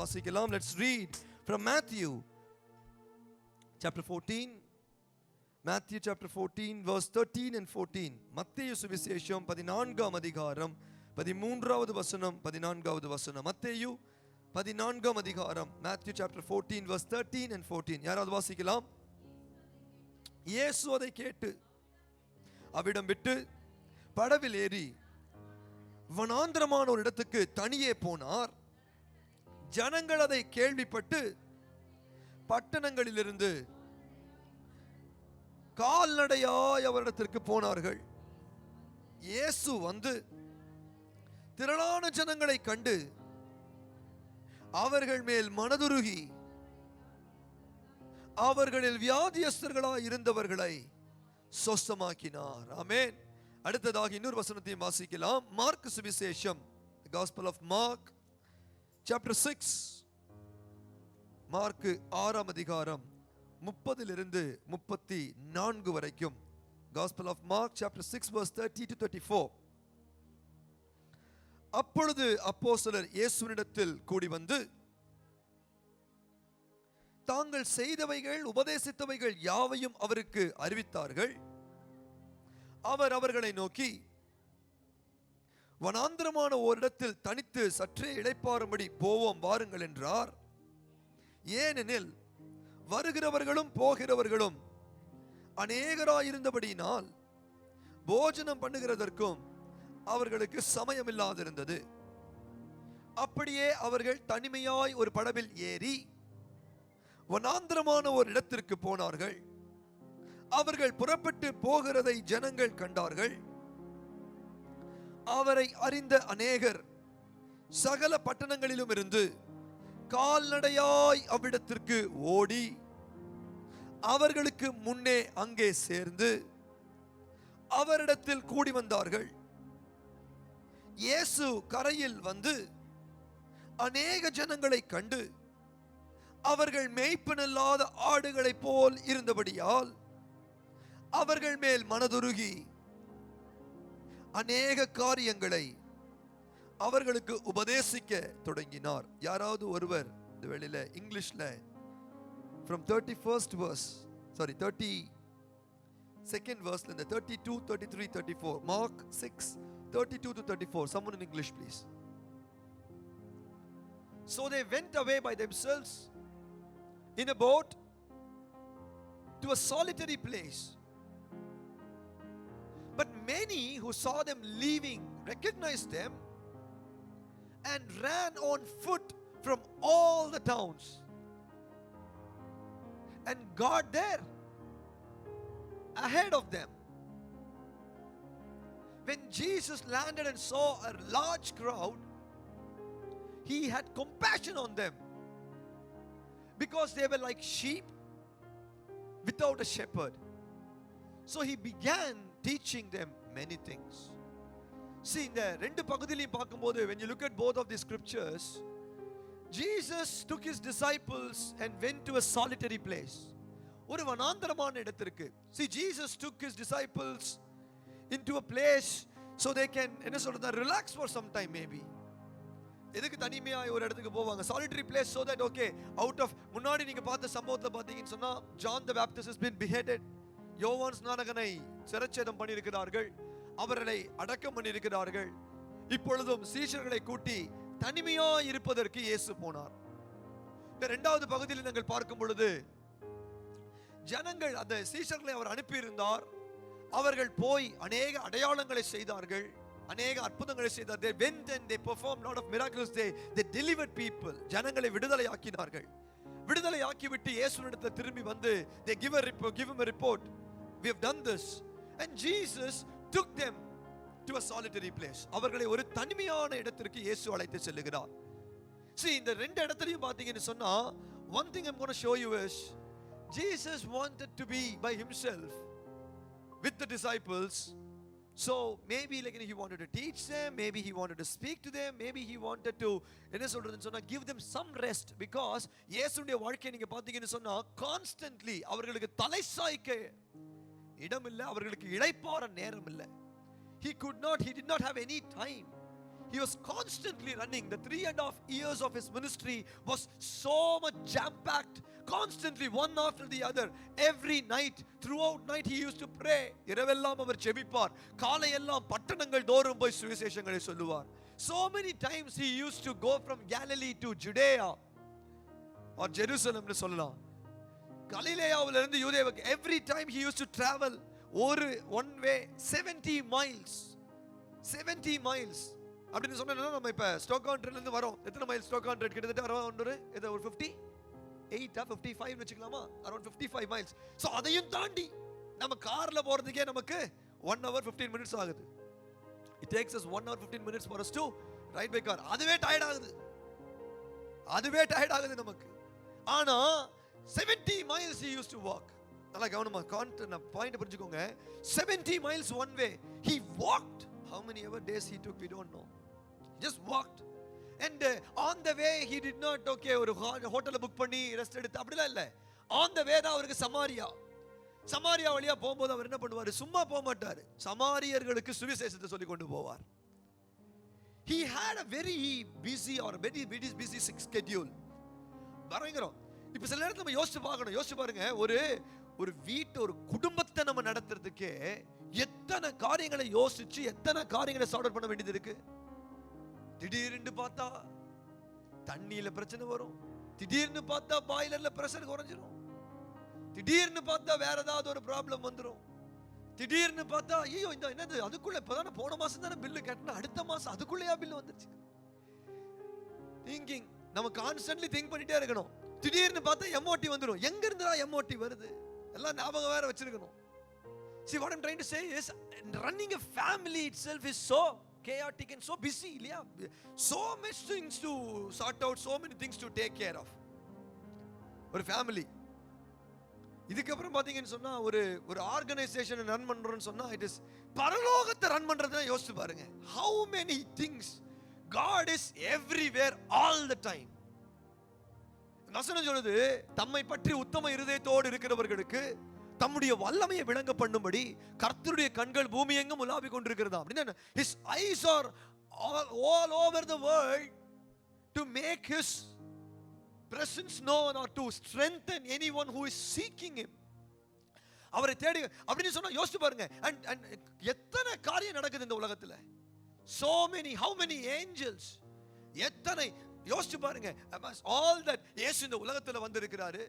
வாசிக்கலாம். Let's read from Matthew chapter 14. Matthew chapter 14 verse 13 and 14. மத்தேயு சுவிசேஷம் 14ஆம் அதிகாரம் 13வது வசனம் 14வது வசனம். மத்தேயு 14ஆம் அதிகாரம், Matthew chapter 14 verse 13 and 14. யாராவது வாசிக்கலாம்? இயேசு அதை கேட்டு அவிடம் விட்டு படவில் ஏறி வனாந்திரமான ஒரு இடத்துக்கு தனியே போனார். ஜனங்கள் அதை கேள்விப்பட்டு பட்டணங்களிலிருந்து கால்நடையாய் அவரிடத்திற்கு போனார்கள். இயேசு வந்து திரளான ஜனங்களை கண்டு அவர்கள் மேல் மனதுருகி அவர்களில் வியாதியஸ்தர்களாய் இருந்தவர்களை சொஸ்தமாக்கினார். ஆமென். அடுத்ததாக இன்னொரு வசனத்தையும் வாசிக்கலாம். மார்க் சுவிசேஷம், the gospel of Mark chapter 6. Mark 6ஆம் அதிகாரம் 30லிருந்து 34 வரைக்கும். gospel of Mark chapter 6 verse 30 to 34. அப்பொழுது அப்போஸ்தலர் இயேசுவினிடத்தில் கூடி வந்து தாங்கள் செய்தவைகள் உபதேசித்தவைகள் யாவையும் அவருக்கு அறிவித்தார்கள். அவர் அவர்களை நோக்கி, வனாந்திரமான ஓரிடத்தில் தனித்து சற்றே இளைப்பாறும்படி போவோம் வாருங்கள் என்றார். ஏனெனில் வருகிறவர்களும் போகிறவர்களும் அநேகராயிருந்தபடியினால் போஜனம் பண்ணுகிறதற்கும் அவர்களுக்கு சமயமில்லாதிருந்தது. அப்படியே அவர்கள் தனிமையாய் ஒரு படவில் ஏறி வனாந்திரமான ஒரு இடத்திற்கு போனார்கள். அவர்கள் புறப்பட்டு போகிறதை ஜனங்கள் கண்டார்கள். அவரை அறிந்த அநேகர் சகல பட்டணங்களிலும் இருந்து கால்நடையாய் அவ்விடத்திற்கு ஓடி அவர்களுக்கு முன்னே அங்கே சேர்ந்து அவரிடத்தில் கூடி வந்தார்கள். இயேசு கரையில் வந்து அநேக ஜனங்களை கண்டு அவர்கள் மேய்ப்பனில்லாத ஆடுகளைப் போல் இருந்தபடியால் அவர்கள் மேல் மனதுருகி அநேக காரியங்களை அவர்களுக்கு உபதேசிக்க தொடங்கினார். யாராவது ஒருவர் இந்த வேளையில இங்கிலீஷ்ல from 31st verse, sorry 32nd verse, இந்த 32, 33, 34, Mark 6 32 to 34. Someone in English please. So they went away by themselves in a boat to a solitary place. But many who saw them leaving recognized them and ran on foot from all the towns and got there ahead of them. When Jesus landed and saw a large crowd, he had compassion on them because they were like sheep without a shepherd. So he began teaching them many things. See, இந்த ரெண்டு பகுதியிலையும் பார்க்கும்போது, when you look at both of the scriptures, Jesus took his disciples and went to a solitary place. ஒரு வனாந்தரமான இடத்திற்கு. See, Jesus took his disciples into a place so they can என்ன சொல்றது, relax for some time maybe. எதுக்கு தனிமையா ஒரு இடத்துக்கு போவாங்க? Solitary place so that okay, out of முன்னாடி நீங்க பார்த்த சம்பவத்துல பாத்தீங்கன்னு சொன்னா, John the Baptist has been beheaded. யோவான் ஸ்நானகனை சிரச்சேதம் பண்ணியிருக்கிறார்கள். அவர்களை அடக்கம் பண்ணியிருக்கிறார்கள். இப்பொழுதும் சீஷர்களை கூட்டி தனிமையா இருப்பதற்கு இயேசு போனார். இந்த இரண்டாவது பகுதியில் நாங்கள் பார்க்கும் பொழுது, ஜனங்கள் அந்த சீஷர்களை அவர் அனுப்பியிருந்தார். அவர்கள் போய் அநேக அடையாளங்களை செய்தார்கள், அநேக அற்புதங்களை செய்தார். They went and they performed a lot of miracles. They delivered people. ஜனங்களை விடுதலை ஆக்கினார்கள். விடுதலை ஆக்கிவிட்டு இயேசுவினிடத்தில் திரும்பி வந்து they give him a report. We have done this. And Jesus took them to a solitary place. அவர்களை ஒரு தனிமையான இடத்திற்கு இயேசு அழைத்து செல்லுகிறார். See, இந்த ரெண்டு இடத்துலயும் பாத்தீங்கன்னு சொன்னா, one thing I'm going to show you is Jesus wanted to be by himself with the disciples. So maybe like he wanted to teach them, maybe he wanted to speak to them, maybe he wanted to என்ன சொல்றதுன்னு சொன்னா give them some rest, because இயேசுவுடைய வாழ்க்கையை நீங்க பாத்தீங்கன்னு சொன்னா constantly அவர்களுக்கு தலை சாய்க்க இடம் இல்லை, அவர்களுக்கு இளைப்பாற நேரம் இல்லை. He did not have any time. He was constantly running. The 3.5 years of his ministry was so much jam-packed. Constantly, one after the other. Every night, throughout night, he used to pray. இரவெல்லாம் அவர் ஜெபிப்பார். காலையெல்லாம் பட்டணங்கள் தோறும் போய் சுவிசேஷங்களை சொல்லுவார். So many times he used to go from Galilee to Judea or Jerusalem னு சொல்லலாம். கலிலேயாவில இருந்து யூதேயாவுக்கு every time he used to travel one way 70 miles. 70 miles. அப்படின்னு சொன்னா நம்ம இப்ப ஸ்டாக்ஹோல்ம்ல இருந்து வரோம். எத்தனை மைல் ஸ்டாக்ஹோல்ம் கிட்டத்தட்ட அரௌண்ட் ஒரு 58 55 வெச்சுக்கலாமா? Around 55 miles. சோ அதையும் தாண்டி நம்ம கார்ல போறதுக்கே நமக்கு 1 hour 15 minutes ஆகுது. It takes us 1 hour 15 minutes for us to ride by car. அதுவே டயர்ட் ஆகுது நமக்கு. ஆனா 70 miles he used to walk. நல்லா கவனமா பாயிண்ட் புரிஞ்சுக்கோங்க. 70 miles one way he walked. How many ever days he took we don't know. Just walked. And on the way he did not ஒரு ஹோட்டல்ல book பண்ணி rest எடுத்து அப்படிலாம் இல்ல. On the way தான் அவருக்கு சமாரியா வழியா போகும்போது அவர் என்ன பண்ணுவார்? சும்மா போக மாட்டார். சமாரியர்களுக்கு சுவிசேஷத்தை சொல்லி கொண்டு போவார். He had a very busy schedule. பயங்கரம். இப்ப சில நேரத்துல நம்ம யோசிச்சு பாருங்க. ஒரு வீட்டு ஒரு குடும்பத்தை நம்ம நடத்துறதுக்கே எத்தனை காரியங்களை யோசிச்சு எத்தனை காரியங்களை சார்ட் அவுட் பண்ண வேண்டியது இருக்கு. திடீர்னு பார்த்தா தண்ணியில பிரச்சனை வரும். திடீர்னு பார்த்தா பாய்லர்ல பிரஷர் குறைஞ்சிரும். திடீர்னு பார்த்தா வேற ஏதாவது ஒரு ப்ராப்ளம் வந்துரும். திடீர்னு பார்த்தா ஐயோ இந்த என்னது அதுக்குள்ள இப்பதானே போன மாசம் தானே பில்லு கட்டினா அடுத்த மாசம் அதுக்குள்ளேயா பில்லு வந்துருச்சு. திங்கிங் நம்ம கான்ஸ்டன்ட்லி திங்க் பண்ணிட்டே இருக்கணும். திடீர்னு பார்த்தா எம்ஓடி வந்துரும். எங்க இருந்துடா எம்ஓடி வருது? எல்லாம் ஞாபகம் வேற வச்சிருக்கணும். See what I'm trying to say is running a family itself is so chaotic and so busy. So much things to sort out, so many things to take care of. ஒரு family இதுக்கு அப்புறம் பாத்தீங்கன்னு சொன்னா ஒரு ஆர்கனைசேஷனை run பண்றோம்னு சொன்னா it is பரலோகத்தை run பண்றதை யோசிச்சு பாருங்க. How many things God is everywhere all the time. வசனம் சொல்லுது தம்மை பற்றி உத்தம இருதயத்தோடு இருக்கிறவர்களுக்கு தம்முடைய வல்லமையை விளங்க பண்ணும்படி கர்த்தருடைய கண்கள் பூமி எங்கும் உலாவிக் கொண்டிருக்கிறதா. அப்படின்னா his eyes are all over the world to make his presence known or to strengthen anyone who is seeking him. அவரை தேடி அப்படின்னு சொன்னா யோசிச்சு பாருங்க. and எத்தனை காரியம் நடக்குது இந்த உலகத்துல. So many, how many angels, எத்தனை யோசிச்சு பாருங்க. all that இயேசு இந்த உலகத்துல வந்திருக்கிறாரு.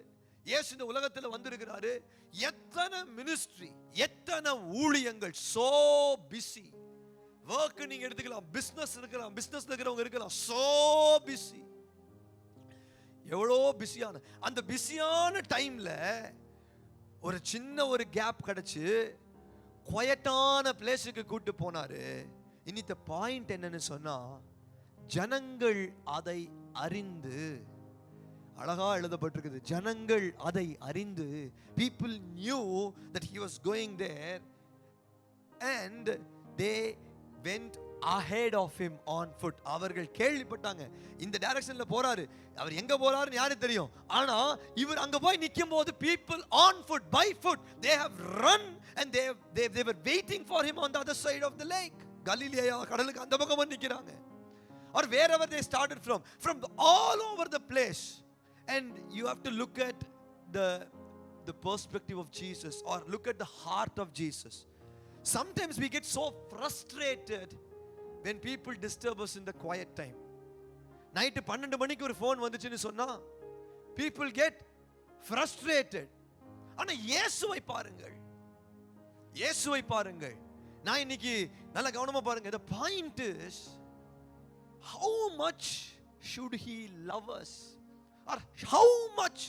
எத்தனை மினிஸ்ட்ரி, எத்தனை ஊழியங்கள். so busy. work நீங்க எடுத்துக்கலாம், பிசினஸ்ல இருக்கிறவங்க இருக்கலாம். so busy. எவ்வளோ பிஸியான அந்த பிஸியான டைம்ல ஒரு சின்ன ஒரு கேப் கிடைச்சு குவைட்டான பிளேஸுக்கு கூட்டு போனாரு. இன்னித்த பாயிண்ட் என்னன்னு சொன்னா ஜனங்கள் அதை அறிந்து, அழகா எழுதப்பட்டிருக்குது, ஜனங்கள் அதை அறிந்து, people knew that he was going there and they went ahead of him on foot. அவர்கள் கேள்விப்பட்டாங்க இந்த டைரக்ஷன்ல போறாரு, அவர் எங்க போறாருன்னு யாருக்கு தெரியும். ஆனா இவர் அங்க போய் நிக்கும்போது people on foot, by foot, they have run and they were waiting for him on the other side of the lake. கலிலேயா கடலுக்கு அந்த பக்கம் வந்து நிக்கிறாங்க. or wherever they started from all over the place. And you have to look at the perspective of Jesus or look at the heart of Jesus. Sometimes we get so frustrated when people disturb us in the quiet time. Night 12 மணிக்கு ஒரு phone வந்துச்சுன்னு சொன்னா people get frustrated. ஆனா இயேசுவை பாருங்கள். நான் இன்னைக்கு நல்ல கவனமா பாருங்க. the point is how much should he love us, or how much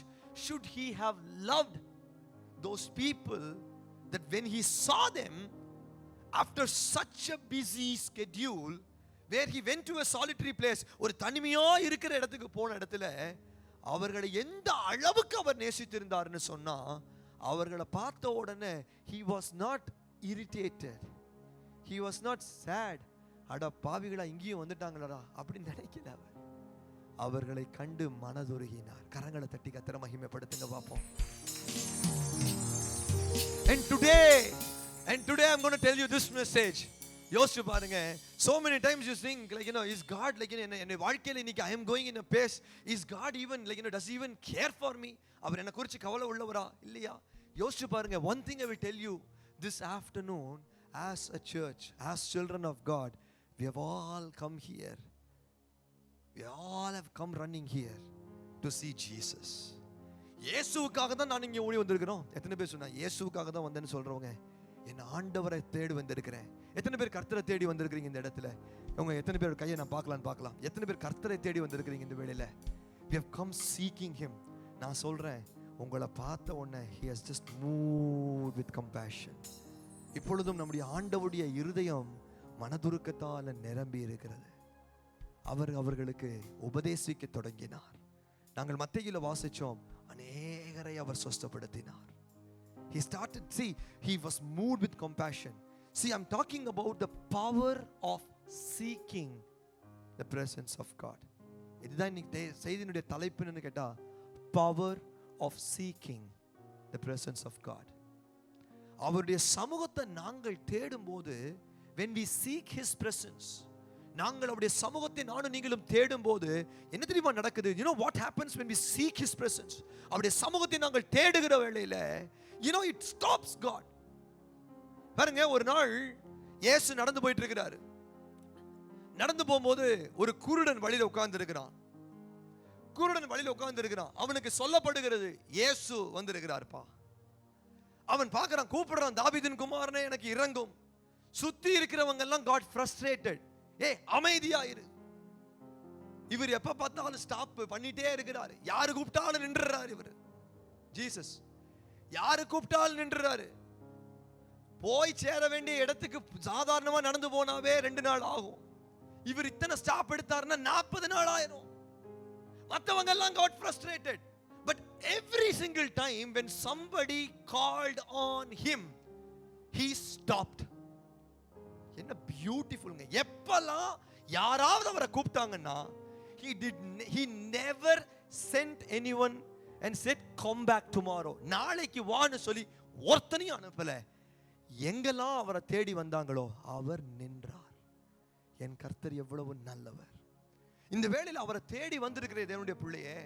should he have loved those people that when he saw them after such a busy schedule where he went to a solitary place, ஒரு தனிமையா இருக்கிற இடத்துக்கு போன இடத்துல அவர்களை எந்த அளவுக்கு அவர் நேசித்திருந்தார்னு சொன்னா அவர்களை பார்த்த உடனே he was not irritated, he was not sad. அட பாவிகளா இங்கேயும் வந்துட்டாங்களடா அப்படின்னு நினைக்கல. அவர்களை கண்டு மனதுருகினார். கரங்களை தட்டி கர்த்தரை மகிமைப்படுத்துங்க பாப்போம். And today I'm going to tell you this message. யோசிச்சு பாருங்க. So many times you think like, is God like, என்ன வாழ்க்கையில இன்னைக்கு I am going in a pace, is God even like, does he even care for me? அவர் என்ன குறித்து கவலை உள்ளவரா இல்லையா? யோசிச்சு பாருங்க. One thing I will tell you this afternoon, as a church, as children of God, we have all come here, we all have come running here to see Jesus. இயேசுவுக்காக தான் நான் இங்கே ஓடி வந்திருக்கிறோம். எத்தனை பேர் சொன்னா இயேசுவுக்காக தான் வந்தேன்னு சொல்றவங்க? என் ஆண்டவரை தேடி வந்திருக்கிறேன். எத்தனை பேர் கர்த்தரை தேடி வந்திருக்கிறீங்க இந்த இடத்துல? உங்க எத்தனை பேர் கையை நான் பார்க்கலாம். எத்தனை பேர் கர்த்தரை தேடி வந்திருக்கிறீங்க இந்த வேளையில? We have come seeking him. நான் சொல்றேன், உங்களை பார்த்த உடனே he has just moved with compassion. இப்பொழுதும் நம்முடைய ஆண்டவருடைய இருதயம் மனதுருக்கத்தால் நிரம்பி இருக்கிறது. அவர்களுக்கு உபதேசிக்க தொடங்கினார். நாங்கள் மத்தேயுல வாசிச்சோம், அநேகரை அவர் சுஸ்தப்படுத்தினார். He started, see, he was moved with compassion. See, I'm talking about the power of seeking the presence of God. இதுதான் இன்னைக்கு செய்தியினுடைய தலைப்பு என்னன்னு கேட்டா, power of seeking the presence of God. அவருடைய சமூகத்தை நாங்கள் தேடும்போது, when we seek his presence, நாங்கள் அவருடைய சமூகத்தை நானும் நீங்களும் தேடும்போது என்ன தெரியுமா நடக்குது? You know what happens when we seek his presence? அவருடைய சமூகத்தை நாங்கள் தேடுகிற வேளையில, it stops God. பாருங்க, ஒரு நாள் இயேசு நடந்து போயிட்டு இருக்கிறாரு. நடந்து போகும்போது ஒரு குருடன் வழியில உட்கார்ந்து இருக்கிறான். அவனுக்கு சொல்லப்படுகிறது, இயேசு வந்திருக்கிறார்ப்பா. அவன் பார்க்கறான், கூப்பிடுறான், தாவீதின் குமாரனே எனக்கு இரங்கும். சுத்தி இருக்கிறவங்க எல்லாம் God frustrated. அமைதியா இரு. இவர் எப்ப பார்த்தாலும் ஸ்டாப் பண்ணிட்டே இருக்கிறாரு. யாரு கூப்பிட்டாலும் நின்றுறாரு. இவர் ஜீசஸ் யாரு கூப்பிட்டாலும் நின்றுறாரு. போய் சேர வேண்டிய இடத்துக்கு சாதாரணமா நடந்து போனாவே 2 நாள் ஆகும். இவர் இத்தனை ஸ்டாப் எடுத்தாருன்னா 40 நாள் ஆயிரும். மற்றவங்க எல்லாம் got frustrated. But every single time when somebody called on him, he stopped. என்ன பியூட்டிஃபுல்ங்க. எப்பலாம் யாராவது அவரை கூப்பிட்டாங்கன்னா, he never sent anyone and said come back tomorrow. நாளைக்கு வான்னு சொல்லி ஒருத்தனையும் அனுப்பல. எங்கெல்லாம் அவரை தேடி வந்தாங்களோ அவர் நின்றார். என் கர்த்தர் எவ்வளவு நல்லவர். இந்த வேளையில அவரை தேடி வந்திருக்கிற தேவனுடைய பிள்ளையே,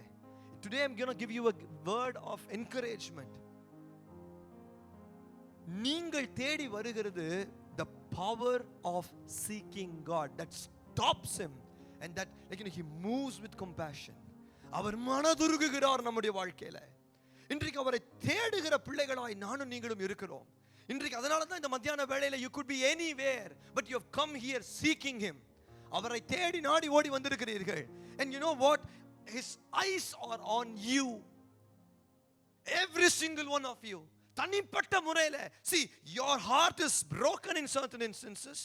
today I'm going to give you a word of encouragement. நீங்கள் தேடி வருகிறது the power of seeking God that stops him and that he moves with compassion. அவர் மனதுருகுகிறார் நம்முடைய வாழ்க்கையில. இன்றைக்கு அவரை தேடுகிற பிள்ளைகளாய் நானும் நீங்களும் இருக்கிறோம். இன்றைக்கு அதனால தான் இந்த மத்தியான வேளையில you could be anywhere but you have come here seeking him. அவரை தேடி நாடி ஓடி வந்திருக்கிறீர்கள். And you know what? His eyes are on you. Every single one of you. தனிப்பட்ட முறையில. See, your heart is broken in certain instances.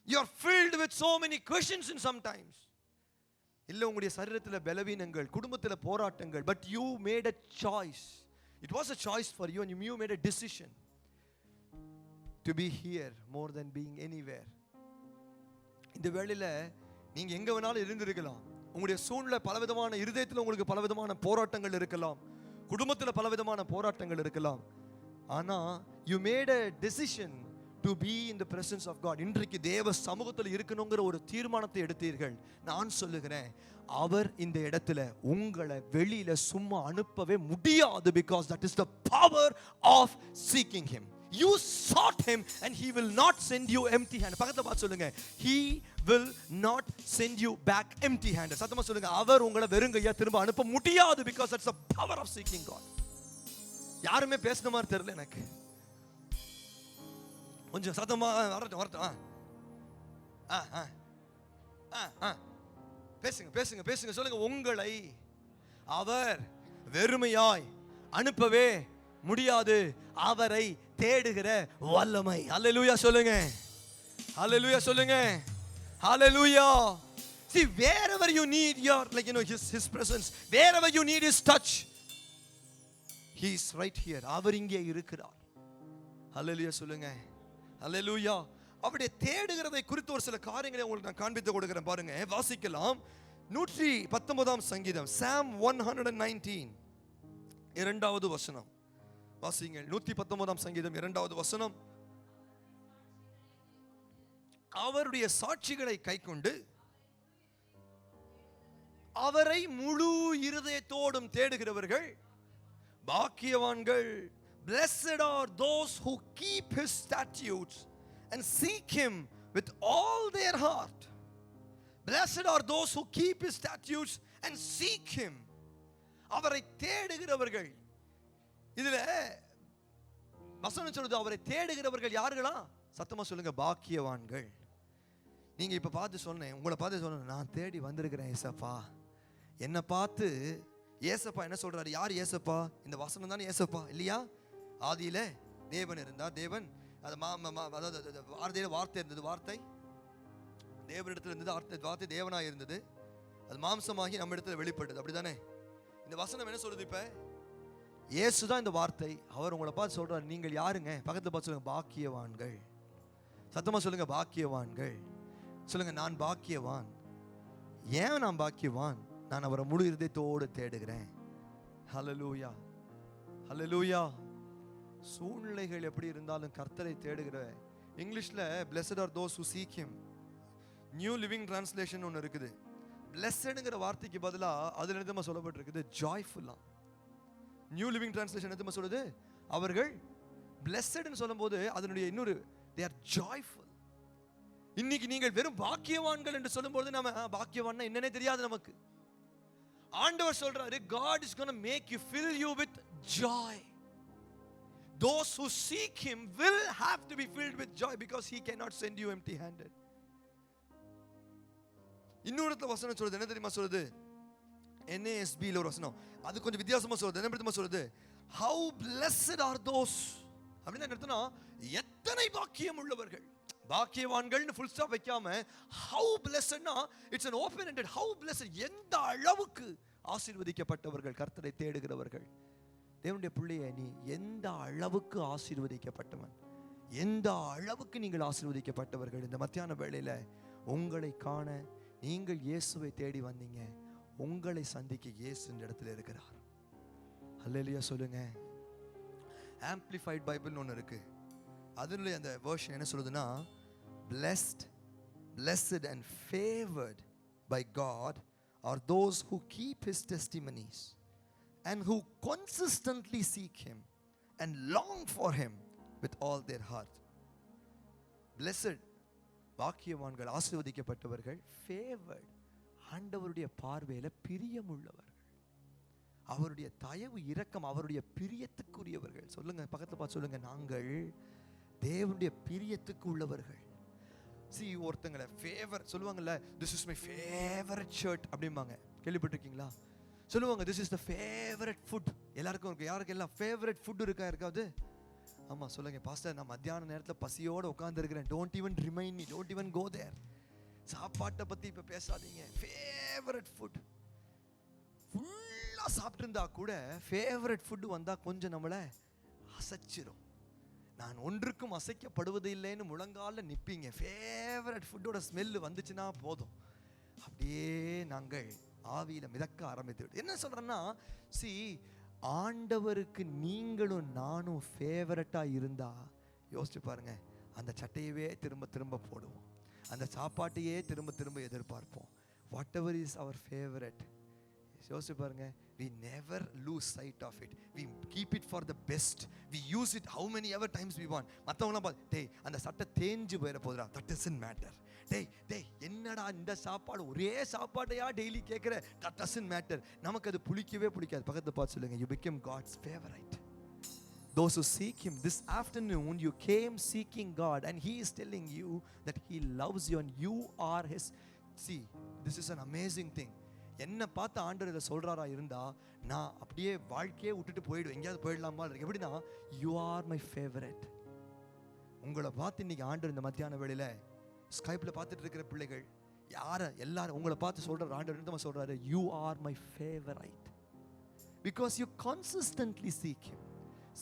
You are filled with so many questions in sometimes. இல்ல உங்களுடைய சரீரத்துல பலவீனங்கள், குடும்பத்துல போராட்டங்கள், but you made a choice. It was a choice for you and you made a decision to be here more than being anywhere. இந்த வேளையில நீங்க எங்க வேணாலும் இருந்திருக்கலாம். உங்களுடைய சூழ்நிலை பலவிதமான, இருதயத்துல உங்களுக்கு பலவிதமான போராட்டங்கள் இருக்கலாம், குடும்பத்துல பலவிதமான போராட்டங்கள் இருக்கலாம். ஆனா you made a decision to be in the presence of God. இன்றைக்கு தேவ சமூகத்தில் இருக்கணுங்கிற ஒரு தீர்மானத்தை எடுத்தீர்கள். நான் சொல்லுகிறேன், அவர் இந்த இடத்துல உங்களை வெளியில சும்மா அனுப்பவே முடியாது. because that is the power of seeking him. You sought him and he will not send you empty handed. பக்கத்துல பார்த்து சொல்லுங்க, he will not send you back empty handed. சத்தமா சொல்லுங்க, அவர் உங்களை வெறுங்கையா திரும்ப அனுப்ப முடியாது. because that's the power of seeking God. யாருமே பேசுன மாதிரி தெரியல எனக்கு. கொஞ்சம் சத்தமா வரட்டும். பேசுங்க சொல்லுங்க, உங்களை அவர் வெறுமையாய் அனுப்பவே முடியாது. அவரை தேடுகிற வல்லமை. ஹல்லேலூயா சொல்லுங்க, ஹல்லேலூயா சொல்லுங்க, ஹல்லேலூயா. See, wherever you need your his presence, wherever you need his touch, he is right here. அவர் இங்கே இருக்கிறார். ஹல்லேலூயா சொல்லுங்க, ஹல்லேலூயா. அவருடைய தேடுகிறதை குறித்து ஒரு சில காரியங்களை உங்களுக்கு நான் காண்பித்து கொடுக்கிறேன். பாருங்க, வாசிக்கலாம். 119 சங்கீதம், Psalm 119 இரண்டாவது வசனம் வாசிங்கள். 119 சங்கீதம் இரண்டாவது வசனம். அவருடைய சாட்சிகளை கைக்கொண்டு அவரை முழு இருதயத்தோடும் தேடுகிறவர்கள் பாக்கியவான்கள். Blessed are those who keep his statutes and seek him with all their heart. Blessed are those who keep his statutes and seek him. அவரை தேடுகிறவர்கள். இதுல வசனம் சொல்லுது அவரை தேடுகிறவர்கள் யாருங்களா? சத்தமா சொல்லுங்க, பாக்கியவான்கள். நீங்க இப்ப பார்த்து சொன்னேன், உங்களை பார்த்து சொன்னேன், நான் தேடி வந்திருக்கிறேன் ஏசப்பா. என்னை பார்த்து ஏசப்பா என்ன சொல்றாரு? யார் ஏசப்பா? இந்த வசனம் தானே ஏசப்பா இல்லையா? ஆதியில தேவன் இருந்தார். தேவன் அதாவது வார்த்தை இருந்தது. வார்த்தை தேவனிடத்தில் இருந்தது. வார்த்தை தேவனாக இருந்தது. அது மாம்சமாகி நம்ம இடத்துல வெளிப்பட்டது. அப்படிதானே? இந்த வசனம் என்ன சொல்லுது? இப்ப இயேசுதான் இந்த வார்த்தை. அவர் உங்களை பார்த்து சொல்றாரு, நீங்கள் யாருங்க? பக்கத்துல பார்த்து சொல்லுங்க, பாக்கியவான்கள். சத்தமா சொல்லுங்க, பாக்கியவான்கள். சொல்லுங்க, நான் பாக்கியவான். ஏன் நான் பாக்கியவான்? நான் அவரை முழு இருதயத்தோடு தேடுகிறேன். ஹல்லேலூயா, ஹல்லேலூயா. சூழ்நிலைகள் எப்படி இருந்தாலும் கர்த்தரை தேடுகிற. இங்கிலீஷ்ல blessed are those who seek him. New living translation ஒன்று இருக்குது. blessedங்கிற வார்த்தைக்கு பதிலா அதுல என்னமா சொல்லப்பட்டிருக்குது? ஜாய்ஃபுல்லா. நியூ லிவிங் டிரான்ஸ்லேஷன் என்னமா சொல்லுது? அவர்கள் blessedன்னு சொல்லும்போது அதனுடைய இன்னொரு they are joyful. இன்னைக்கு நீங்கள் வெறும் பாக்கியவான்கள் என்று சொல்லும்போது நாம பாக்கியவான்னா என்னன்னே தெரியாது நமக்கு. ஆண்டவர் சொல்றாரு, God is going to make you, fill you with joy. Those who seek him will have to be filled with joy because he cannot send you empty handed. இன்னொரு வசனம் சொல்லுது, என்ன தெரியுமா சொல்லுது? NASB ல ஒரு வசனம், அது கொஞ்சம் வித்தியாசமா சொல்லுது. என்ன தெரியுமா சொல்லுது? How blessed are those. அப்படின்னா என்ன அர்த்தம்னா, எத்தனை பாக்கியம் உள்ளவர்கள். பாக்கியவான்கள்னு ஃபுல் ஸ்டாப் வைக்காம how blessedனா இட்ஸ் an open ended. how blessed, எந்த அளவுக்கு ஆசீர்வதிக்கப்பட்டவர்கள் கர்த்தரை தேடுகிறவர்கள். தேவனுடைய பிள்ளையே, நீ எந்த அளவுக்கு ஆசீர்வதிக்கப்பட்டவன், எந்த அளவுக்கு நீங்கள் ஆசீர்வதிக்கப்பட்டவர்கள். இந்த மத்தியான வேளையில உங்களை காண நீங்கள் இயேசுவை தேடி வந்தீங்க. உங்களை சந்திக்க இயேசு இந்த இடத்துல இருக்கிறார். ஹல்லேலூயா சொல்லுங்க. ஆம்பிளிஃபைட் பைபிள்னு ஒன்று இருக்கு. அதனுடைய அந்த வெர்ஷன் என்ன சொல்லுதுன்னா, blessed, blessed and favored by God are those who keep his testimonies and who consistently seek him and long for him with all their heart. Blessed, பாக்கியவான்கள், ஆசீர்வதிக்கப்பட்டவர்கள். favored, ஆண்டவருடைய பார்வையில பிரியமுள்ளவர்கள். அவருடைய தயவு இரக்கம் அவருடைய பிரியத்துக்குரியவர்கள். சொல்லுங்க, பக்கத்துல பார்த்து சொல்லுங்க, நாங்கள் தேவனுடைய பிரியத்துக்கு உள்ளவர்கள். See, ஒருத்தங்களை ஃபேவர் சொல்லுவாங்கல்ல, this is my favorite shirt அப்படிம்பாங்க. கேள்விப்பட்டிருக்கீங்களா? சொல்லுவாங்க, this is the favorite food. எல்லாருக்கும் இருக்கு. யாருக்கு எல்லாம் ஃபேவரட் ஃபுட் இருக்கா? இருக்காது? ஆமா சொல்லுங்க, பாஸ்டர் நான் மத்தியான நேரத்தில் பசியோடு உட்கார்ந்து இருக்கிறேன். Don't even remind me, don't even go there. சாப்பாட்டை பத்தி இப்ப பேசாதீங்க. ஃபேவரட் ஃபுட் ஃபுல்லா சாப்பிட்டு இருந்தா கூட ஃபேவரட் ஃபுட் வந்தா கொஞ்சம் நம்மளை அசைச்சிரும். நான் ஒன்றுக்கும் அசைக்கப்படுவது இல்லைன்னு முழங்கால நிப்பீங்க. ஃபேவரட் ஃபுட்டோட ஸ்மெல் வந்துச்சுன்னா போதும், அப்படியே நாங்கள் ஆவியில மிதக்க ஆரம்பித்து. என்ன சொல்றேன்னா, சி, ஆண்டவருக்கு நீங்களும் நானும் ஃபேவரட்டா இருந்தா யோசிச்சு பாருங்க, அந்த சட்டையவே திரும்ப திரும்ப போடுவோம், அந்த சாப்பாட்டையே திரும்ப திரும்ப எதிர்பார்ப்போம். Whatever is our favourite, யோசிச்சு பாருங்க, we never lose sight of it. We keep it for the best. We use it how many ever times we want. மற்றவங்களாம் பார்த்து, டேய் அந்த சட்டை தேஞ்சு போயிட போதுடா, that doesn't matter. டேய் என்னடா இந்த சாப்பாடு ஒரே சாப்பாட்டையா டெய்லி கேட்குற, that doesn't matter. நமக்கு அது புளிக்கவே பிடிக்காது. பக்கத்தை பார்த்து சொல்லுங்க, you became God's favorite. Those who seek him, this afternoon you came seeking God and he is telling you that he loves you and you are his. See, this is an amazing thing. என்ன பார்த்து ஆண்டவர் இதை சொல்றாரா இருந்தா, நான் அப்படியே வாழ்க்கையே விட்டுட்டு போயிடுவேன், எங்கேயாவது போயிடலாமா இருக்கு. எப்படின்னா, யூ ஆர் மை ஃபேவரட். உங்களை பார்த்து இன்னைக்கு ஆண்டவர் இந்த மத்தியான வேளையில ஸ்கைப்ல பார்த்துட்டு இருக்கிற பிள்ளைகள் யார எல்லாரும் உங்களை பார்த்து சொல்றாரு, ஆண்டவர் என்ன சொல்றாரு, you are my favourite because you consistently seek him.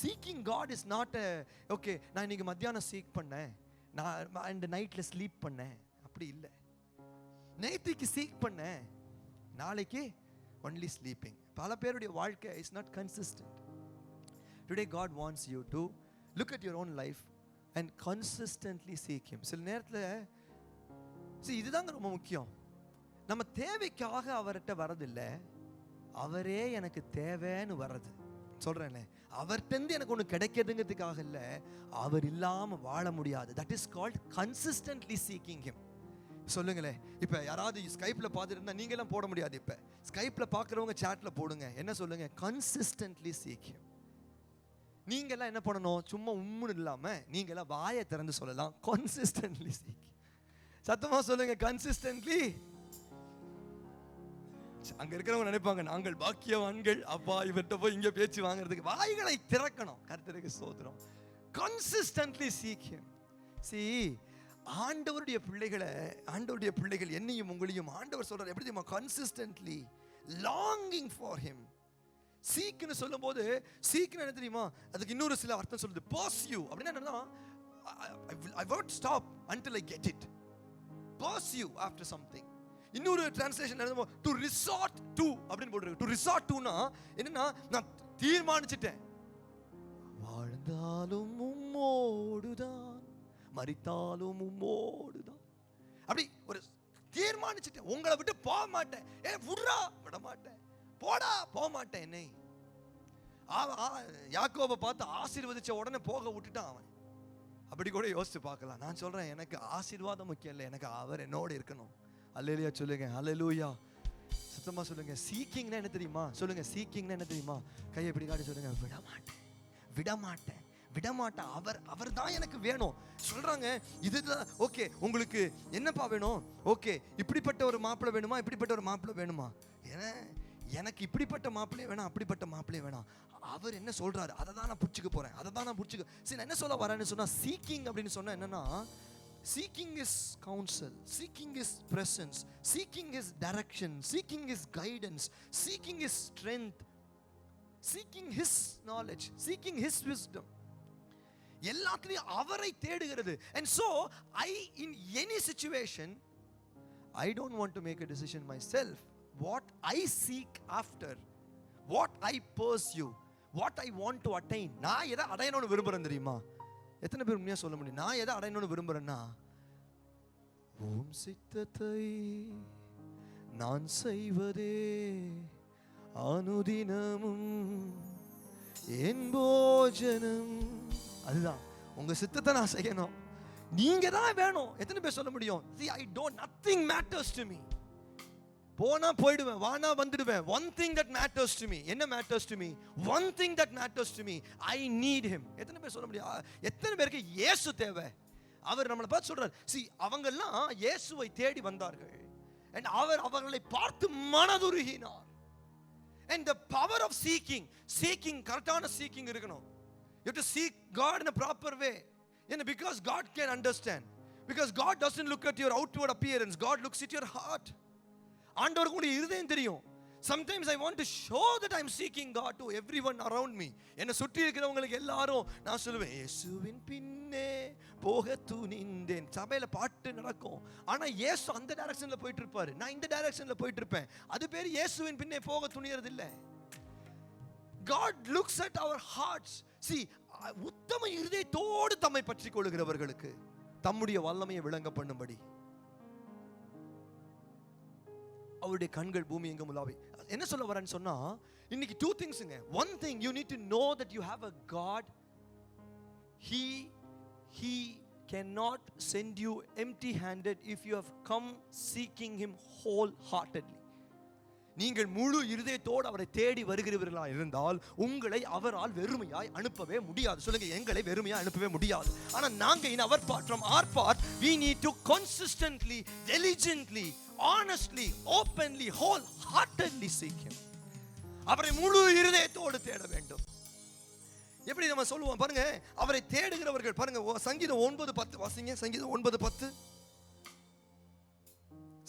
Seeking God is not okay நான் இன்னைக்கு மத்தியானம் சீக் பண்ணேன், நான் அண்ட் நைட்ல ஸ்லீப் பண்ணேன், அப்படி இல்லை. நேற்றுக்கு சீக் பண்ணேன், நாளைக்கு ஒன்லி ஸ்லீப்பிங். பல பேருடைய வாழ்க்கை is not consistent. Today God wants you to look at your own life and consistently seek him. சில நேரத்தில் இதுதாங்க ரொம்ப முக்கியம். நம்ம தேவைக்காக அவர்கிட்ட வரதில்லை, அவரே எனக்கு தேவைன்னு வர்றது. சொல்றேன், அவர்கிட்ட எனக்கு ஒன்று கிடைக்கிறதுங்கிறதுக்காக இல்லை, அவர் இல்லாம வாழ முடியாது. That is called consistently seeking him. சொல்லுங்களேன், இப்போ யாராவது ஸ்கைப்ல பார்த்துட்டு இருந்தா நீங்க எல்லாம் போட முடியாது. இப்போ ஸ்கைப்ல பார்க்குறவங்க சாட்ல போடுங்க, என்ன சொல்லுங்க, கன்சிஸ்டன்ட்லி சீக் ஹிம். நீங்க எல்லாம் என்ன பண்ணணும், சும்மா உம்முன்னு இல்லாம நீங்க எல்லாம் வாயை திறந்து சொல்லலாம், கன்சிஸ்டன்ட்லி சீக். சத்தமா சொல்லுங்க, கன்சிஸ்டன்ட்லி. அங்க இருக்கிறவங்க நினைப்பாங்க நாங்கள் பாக்கியவான்கள், அப்பா இவர்கிட்ட போய் இங்க பேச்சு வாங்குறதுக்கு. வாய்களை திறக்கணும். கர்த்தருக்கு ஸ்தோத்திரம். Consistently seek him. See, ஆண்டவருடைய பிள்ளைகள் என்னையும் உங்களையும் ஆண்டவர் சொல்றார் எப்படி தெரியுமா, கன்சிஸ்டன்ட்லி லாங்கிங் ஃபார் ஹிம். சீக்னு சொல்லும்போது சீக்னு என்ன தெரியுமா, அதுக்கு இன்னொரு சில அர்த்தம் சொல்லுது. pursue அப்படின்னா என்னன்னா, I won't stop until I get it. pursue after something. இன்னொரு டிரான்ஸ்லேஷன் எழுதுமோ டு ரிசார்ட் டு அப்படின்னு போட்டுருக்கு. டு ரிசார்ட் டுனா என்னன்னா, நான் தீர்மானிச்சிட்டேன், வாழ்ந்தாலும் உம்மோடுதான், மரித்தாலும் உம்மோடுதான். அப்படி ஒரு தீர்மானிச்சிட்டேன், உங்களை விட்டு போக மாட்டேன். விடுறா, விட மாட்டேன், போடா, போக மாட்டேன். என்னை யாக்கோபை பார்த்து ஆசீர்வதிச்ச உடனே போக விட்டுட்டான் அவன். அப்படி கூட யோசிச்சு பார்க்கலாம். நான் சொல்றேன், எனக்கு ஆசீர்வாதம் முக்கியம் இல்லை, எனக்கு அவர் என்னோட இருக்கணும். அல்லேலூயா சொல்லுங்க, அல்லேலூயா. சத்தமா சொல்லுங்க. சீக்கிங்னா என்ன தெரியுமா, சொல்லுங்க, சீக்கிங்னா என்ன தெரியுமா, கையை இப்படி காட்டி சொல்லுங்க, விட மாட்டேன், விட மாட்டேன், விட மாட்டேன். அவர் தான் எனக்கு வேணும் சொல்றாங்க. இதுதான் ஓகே. உங்களுக்கு என்னப்பா வேணும்? ஓகே, இப்படிப்பட்ட ஒரு மாப்பிள்ளை வேணுமா, இப்படிப்பட்ட ஒரு மாப்பிள்ளை வேணுமா? எனக்கு இப்படிப்பட்ட மாப்பிள்ளையே வேணாம், அப்படிப்பட்ட மாப்பிள்ளையே வேணாம். அவர் என்ன சொல்றாரு அதை தான் நான் பிடிச்சிக்க போறேன், அதை தான் நான் பிடிச்சிக்க. சரி, நான் என்ன சொல்ல வரேன்னு சொன்னா, சீக்கிங் அப்படின்னு சொன்னா என்னன்னா, seeking is counsel, seeking is presence, seeking is direction, seeking is guidance, seeking is strength, seeking his knowledge, seeking his wisdom. எல்லாத்துலயும் அவரை தேடுகிறது. And so in any situation I don't want to make a decision myself. What I seek after, what I pursue, what I want to attain. நான் எதை அடையணும்னு விரும்புறேன் தெரியுமா? எத்தனை பேர் உண்மையா சொல்ல முடியும்? நான் எதை அடையணும்னு விரும்புறேன்னா, ஓம் சித்தத்தை நான் செய்வதே அனுதினமும் என் போஜனம். அதுதான், உங்க சித்தத்தை நான் செய்யணும், நீங்க தான் வேணும். எத்தனை பேர் சொல்ல முடியும்? See, I don't, nothing matters to me. போனா போயிடுவேன், வானா வந்துடுவேன். One thing that matters to me. என்ன matters to me? One thing that matters to me. I need him. எத்தனை பேர் சொல்ல முடியும்? எத்தனை பேருக்கு இயேசு தேவை? அவர் நம்மளை பார்த்து சொல்றார். See, அவங்கெல்லாம் இயேசுவை தேடி வந்தார்கள். And அவர் அவர்களை பார்த்து மனதுருகினார். And the power of seeking கரெக்டான seeking இருக்கணும். You have to seek God in a proper way. And because God can understand. Because God doesn't look at your outward appearance. God looks at your heart. ஆண்டவருக்கு உடைய இருதயம் தெரியும். Sometimes I want to show that I'm seeking God to everyone around me. என்னை சுற்றி இருக்கிறவங்களுக்கு எல்லாரும் நான் சொல்லுவேன், இயேசுவின் பின்னே போக துணிந்தேன். சபையில பாட்டு நடக்கும், ஆனா இயேசு அந்த டைரக்ஷன்ல போயிட்டு இருப்பாரு, நான் இந்த டைரக்ஷன்ல போயிட்டு இருப்பேன். அது பேர் இயேசுவின் பின்னே போக துணியறது இல்ல. God looks at our hearts. See, உத்தம இருதயத்தோடு தம்மை பற்றிக் கொள்கிறவர்களுக்கு தம்முடைய வல்லமையை விளங்க பண்ணும்படி அவருடைய கண்கள் பூமி எங்கும் உலாவி. என்ன சொல்ல வரேன்னு சொன்னா, இன்னைக்கு two thingsங்க. One thing, you need to know that you have a God. He cannot send you empty handed if you have come seeking him wholeheartedly. நீங்கள் முழு இருதயத்தோடு அவரை தேடி வருகிறவர்களா இருந்தால் உங்களை அவரால் வெறுமையாய் அனுப்பவே முடியாது. சொல்லுங்க, எங்களை வெறுமையாய் அனுப்பவே முடியாது. ஆனா நாங்க in our part, from our part, we need to consistently, diligently, honestly, openly, wholeheartedly seek him. அவரை முழு இருதயத்தோடு தேட வேண்டும். எப்படி நம்ம சொல்லுவோம் பாருங்க, அவரை தேடுகிறவர்கள் பாருங்க, சங்கீதம் 9:10 வாசிங்க. சங்கீதம் 9:10,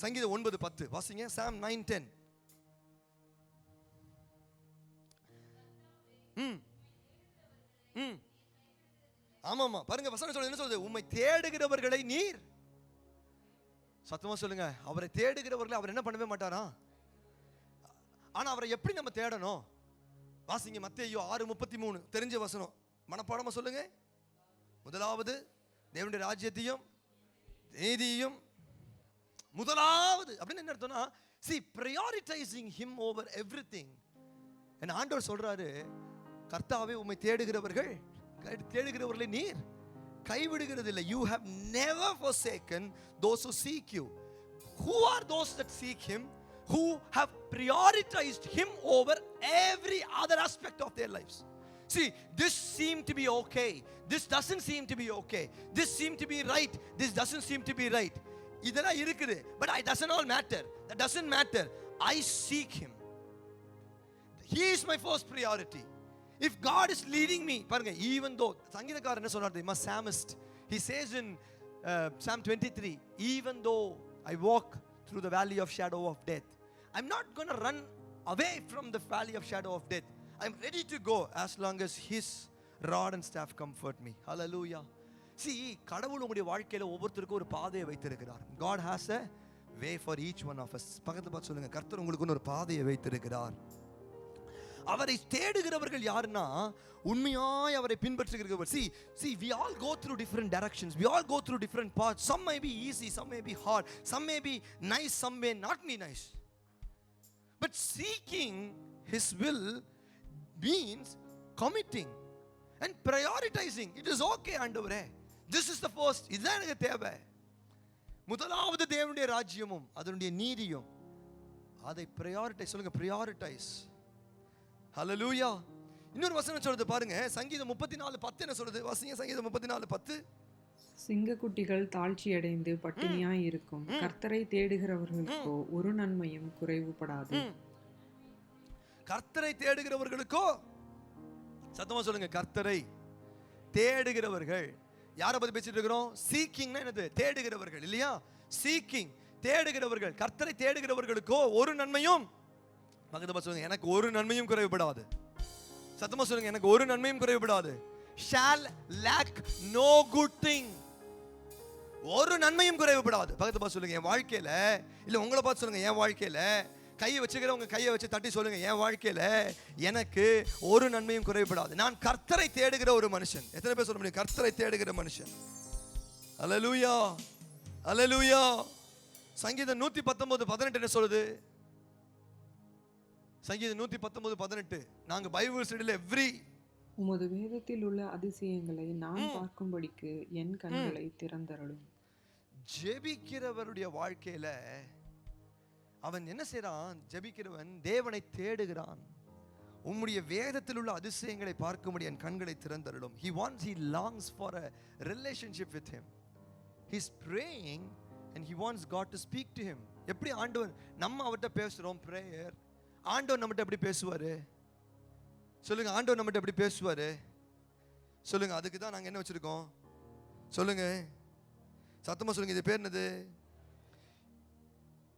சங்கீதம் 9:10 வாசிங்க. Psalm 9:10. ஆமாமா, பாருங்க வசனம் சொல்லுது, என்ன சொல்லுது? உம்மை தேடுகிறவர்களை நீர். சத்தமா சொல்லுங்க, அவரை தேடுகிறவர்களை அவர் என்ன பண்ணவே மாட்டாரா? ஆனா அவரை எப்படி நம்ம தேடணும்? வாசிங்க மத்தேயு 6:33, தெரிஞ்ச வசனம், மனப்பாடமா சொல்லுங்க. முதலாவது தேவனுடைய ராஜ்யத்தையும் நீதியையும் முதலாவது அப்படின்னு என்ன அர்த்தம்னா, see prioritizing him over everything. and ஆண்டவர் சொல்றாரு, கர்த்தாவே உம்மை தேடுகிறவர்களை நீர் கைவிடுகிறதில்லை. you have never forsaken those who seek you. who are those that seek him? who have prioritized him over every other aspect of their lives. See, this seemed to be okay, this doesn't seem to be okay, this seemed to be right, this doesn't seem to be right. இதெல்லாம் இருக்குது, but it doesn't all matter. That doesn't matter. I seek him. He is my first priority. If God is leading me, பாருங்க, even though சங்கீதக்காரர் என்ன சொல்றாரு தெரியுமா? psalmist, he says in Psalm 23, even though I walk through the valley of shadow of death, I'm not going to run away from the valley of shadow of death. I'm ready to go as long as his rod and staff comfort me. Hallelujah. See, கடவுள் உங்களுடைய வாழ்க்கையில ஒவ்வொருத்தருக்கும் ஒரு பாதையை வைத்திருக்கிறார். God has a way for each one of us. பக்கத்துல பார்த்து சொல்லுங்க, கர்த்தர் உங்களுக்கு ஒரு பாதையை வைத்திருக்கிறார். அவரை தேடுகிறவர்கள் யாருன்னா, உண்மையாய் அவரை பின்பற்றுகிறவர்கள். see we all go through different directions, we all go through different paths. Some may be easy, some may be hard, some may be nice, some may not be nice. But seeking his will means committing and prioritizing. It is okay, ஆண்டவரே, this is the first, இதுதான் எனக்கு தேவை. முதலாவது தேவனுடைய ராஜ்யமும் அதனுடைய நீதியும், அதை prioritize. சொல்லுங்க, prioritize. Hallelujah. இன்னொரு வசனம் சொல்றது பாருங்க, சங்கீதம் 34:10 என்ன சொல்றது? வாசிங்க, சங்கீதம் 34:10. சிங்கக்குட்டிகள் தாழ்ச்சி அடைந்து பட்டினியாய் இருக்கும், கர்த்தரை தேடுகிறவர்களுக்கோ ஒரு நன்மையும் குறைவுபடாது. கர்த்தரை தேடுகிறவர்களுக்கோ, சத்தமா சொல்லுங்க, கர்த்தரை தேடுகிறவர்கள். யாரை பத்தி பேசிட்டு இருக்கிறோம்? சீக்கிங்னா என்னது? தேடுகிறவர்கள் இல்லையா? சீக்கிங், தேடுகிறவர்கள். கர்த்தரை தேடுகிறவர்களுக்கோ ஒரு நன்மையும், பக்கத்துல சொல்லுங்க, எனக்கு ஒரு நன்மையும் குறைவுபடாது. சத்தமா சொல்லுங்க, எனக்கு ஒரு நன்மையும் குறைவுபடாது. shall lack no good thing. ஒரு நன்மையும் குறைவுபடாது. பக்கத்துல பார்த்து சொல்லுங்க, என் வாழ்க்கையில, இல்ல உங்களை பார்த்து சொல்லுங்க, என் வாழ்க்கையில கையை வச்சுக்கிறவங்க கையை வச்சு தட்டி சொல்லுங்க, என் வாழ்க்கையில எனக்கு ஒரு நன்மையும் குறைவுபடாது. நான் கர்த்தரை தேடுகிற ஒரு மனுஷன். எத்தனை பேர் சொல்ல முடியும்? கர்த்தரை தேடுகிற மனுஷன். அல்லேலூயா, அல்லேலூயா. சங்கீதம் 119:18 என்ன சொல்லுது? சங்கீதம் 119:18. நாங்க பைபிள் ஸ்டடியில எவ்ரி உமது வேதத்தில் உள்ள அதிசயங்களை நான் பார்க்கும்படிக்கு என் கண்களை திறந்தருளும். ஜெபிக்கிறவருடைய வாழ்க்கையில அவன் என்ன செய்றான்? ஜெபிக்கிறவன் தேவனை தேடுகிறான். உம்முடைய வேதத்தில் உள்ள அதிசயங்களை பார்க்கும்படி என் கண்களை திறந்தருளும். he longs for a relationship with him. he's praying and he wants God to speak to him. எப்படி ஆண்டவர் நம்ம அவர்ட்ட பேசுறோம்? prayer. ஆண்டவர் நம்மகிட்ட எப்படி பேசுவாரு? சொல்லுங்க, ஆண்டவர் நம்மகிட்ட எப்படி பேசுவாரு? சொல்லுங்க, அதுக்கு தான் நாங்க என்ன வச்சிருக்கோம்? சொல்லுங்க, சத்தமா சொல்லுங்க, இது பேர் என்னது?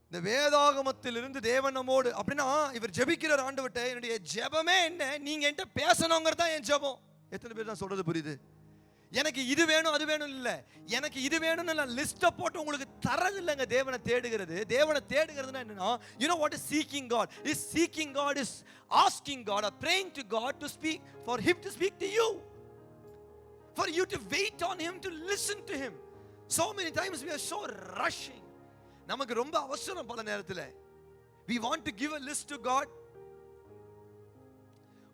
இந்த வேதாகமத்திலிருந்து தேவன் நம்மோடு. அப்படின்னா இவர் ஜெபிக்கிறார் ஆண்டவர்ட்ட, என்னுடைய ஜெபமே என்ன? நீங்க என்கிட்ட பேசணுங்கிறது தான் என் ஜெபம். எத்தனை பேர் தான் சொல்றது புரியுது? எனக்கு இது வேணும் அது வேணும் இல்ல, எனக்கு இது வேணும்னு நான் லிஸ்ட்டை போட்டு உங்களுக்கு தரது இல்லைங்க. தேவனை தேடுகிறது, தேவனை தேடுகிறதுனா என்னன்னா, you know what is seeking God? Is seeking God is asking God or praying to God to speak, for him to speak to you, for you to wait on him, to listen to him. So many times we are so rushing. நமக்கு ரொம்ப அவசரம் பல நேரத்துல. we want to give a list to God.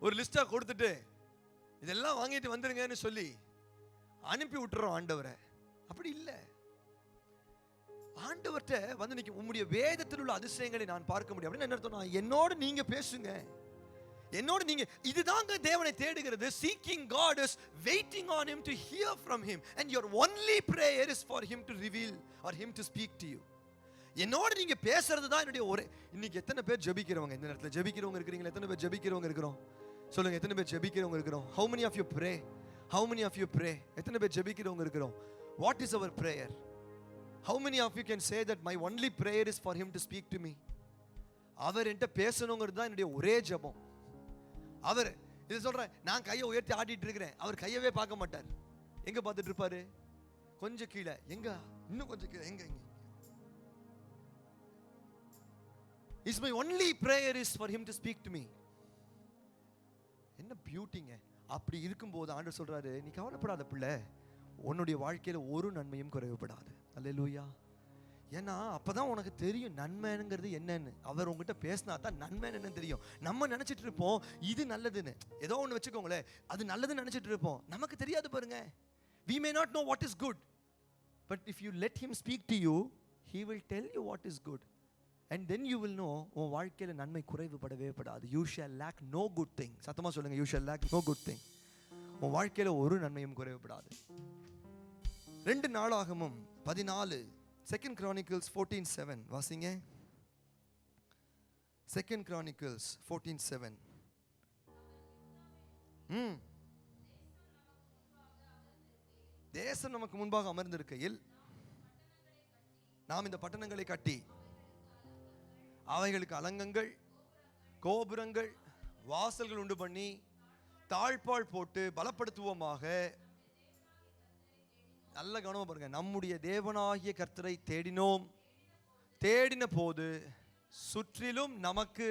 ஒரு லிஸ்டா கொடுத்துட்டு இதெல்லாம் வாங்கிட்டு வந்துருங்கன்னு சொல்லி அனுப்பி விட்டுறோம் ஆண்டவரை. அப்படி இல்லை. ஆண்டவர்கிட்ட வந்து நிற்கும், உம்முடைய வேதத்தில் உள்ள அதிசயங்களை நான் பார்க்க முடியும் அப்படின்னு என்ன அர்த்தம்? என்னோடு நீங்க பேசுங்க, என்னோடு நீங்க. இதுதாங்க தேவனை தேடுகிறது. seeking God is waiting on him to hear from him, and your only prayer is for him to reveal or him to speak to you. என்னோட நீங்க பேசுறது தான் என்னுடைய ஒரே. இன்னைக்கு எத்தனை பேர் ஜெபிக்கிறவங்க? இந்த நேரத்தில் ஜெபிக்கிறவங்க இருக்கிறீங்களா? எத்தனை பேர் ஜெபிக்கிறவங்க இருக்கிறோம்? சொல்லுங்க, எத்தனை பேர் ஜெபிக்கிறவங்க இருக்கிறோம்? how many of you pray? how many of you pray? எத்தனை பேர் ஜெபிக்கிறவங்க இருக்கிறோம்? what is our prayer? how many of you can say that my only prayer is for him to speak to me? அவர் என்கிட்ட பேசணுங்கிறது தான் என்னுடைய ஒரே ஜெபம். அவர் இது சொல்றேன், நான் கையை உயர்த்தி ஆடிட்டு இருக்கிறேன், அவர் கையவே பார்க்க மாட்டார். எங்க பார்த்துட்டு இருப்பாரு? கொஞ்சம் கீழே, எங்க இன்னும் கொஞ்சம் கீழே, எங்க எங்க. Is my only prayer is for him to speak to me. என்ன பியூட்டிங்க. அப்படி இருக்கும்போது ஆண்டவர் சொல்றாரு, நீ கவலைப்படாத பிள்ளை, உன்னுடைய வாழ்க்கையில ஒரு நன்மையும் குறைவுபடாது. அல்லேலூயா. ஏன்னா அப்பதான் உனக்கு தெரியும் நன்மைங்கிறது என்னன்னு. அவர் உங்ககிட்ட பேசினா தான் நன்மை என்னன்னு தெரியும். நம்ம நினைச்சிட்டு இருப்போம் இது நல்லதுன்னு. ஏதோ ஒன்று வச்சுக்கோங்களேன், அது நல்லதுன்னு நினைச்சிட்டு இருப்போம், நமக்கு தெரியாது பாருங்க. We may not know what is good, but if you let him speak to you, he will tell you what is good, and then you will know உன் வாழ்க்கையில நன்மை குறைவுபடவே படாது. You shall lack no good thing. சத்தமா சொல்லுங்க, you shall lack no good thing. உன் வாழ்க்கையில ஒரு நன்மையும் குறைவுபடாது. 2 நாளாகமம் 14 2 Chronicles 14:7 வாசிங்க. 2 Chronicles 14:7. தேசம் நமக்கு முன்பாக அமர்ந்திருக்கையில் நாம் இந்த பட்டணங்களை கட்டி அவைகளுக்கு அலங்கங்கள், கோபுரங்கள், வாசல்கள் உண்டு பண்ணி தாழ்பாள் போட்டு பலப்படுத்துவோமாக. நல்ல கவனமா பாருங்க. நம்முடைய தேவனாகிய கர்த்தரை தேடினோம், தேடின போது சுற்றிலும் நமக்கு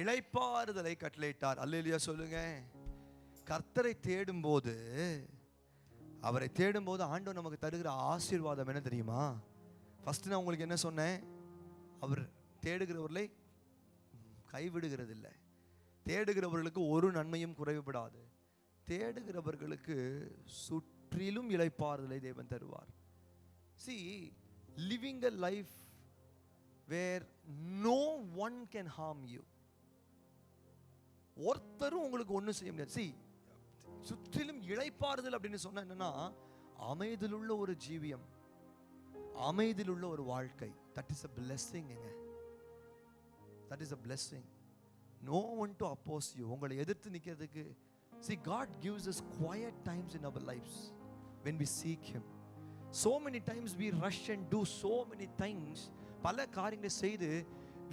இளைப்பாறுதலை கட்டளையிட்டார். அல்லேலூயா சொல்லுங்க. கர்த்தரை தேடும் போது, அவரை தேடும் போது ஆண்டவர் நமக்கு தருகிற ஆசீர்வாதம் என்ன தெரியுமா? ஃபர்ஸ்ட் நான் உங்களுக்கு என்ன சொன்னேன்? அவர் தேடுகிறவர்களை கைவிடுகிறது இல்லை. தேடுகிறவர்களுக்கு ஒரு நன்மையும் குறைவுபடாது. தேடுகிறவர்களுக்கு சுற்றிலும் இளைப்பாறுதலை தேவன் தருவார். See, living a life where no one can harm you. ஒருத்தரும் உங்களுக்கு ஒன்றும் செய்ய முடியாது. See, சுற்றிலும் இளைப்பாறுதல் அப்படின்னு சொன்னா என்னன்னா, அமைதியிலுள்ள ஒரு ஜீவியம், அமைதியிலுள்ள ஒரு வாழ்க்கை. That is a blessing. That is a blessing. No one to oppose you. உங்களை எதிர்த்து நிக்கிறதுக்கு. See, God gives us quiet times in our lives when we seek him. So many times we rush and do so many things. பல காரியங்களை செய்து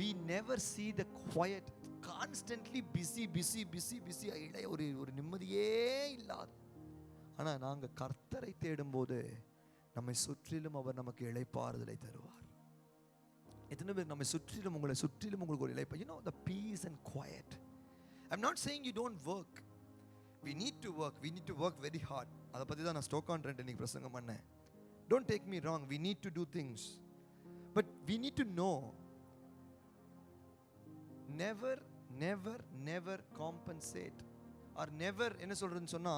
we never see the quiet. Constantly busy ஒரு நிம்மதியே இல்லாது. ஆனா நாங்க கர்த்தரை தேடும்போது நம்மை சுற்றிலும் அவர் நமக்கு இளைப்பாறுதலை தருவார். எத்தனை பேர் நம்மை சுற்றிலும், உங்களை சுற்றிலும் உங்களுக்கு ஒரு இளைப்பாறு? You know, the peace and quiet. I'm not saying you don't work. We need to work. We need to work very hard. அதை பற்றி தான் நான் ஸ்டோக் ஆன் ட்ரெண்ட் இன்னைக்கு பிரசங்கம் பண்ணேன். Don't take me wrong. We need to do things. But we need to know, never compensate or never என்ன சொல்றதுன்னு சொன்னா,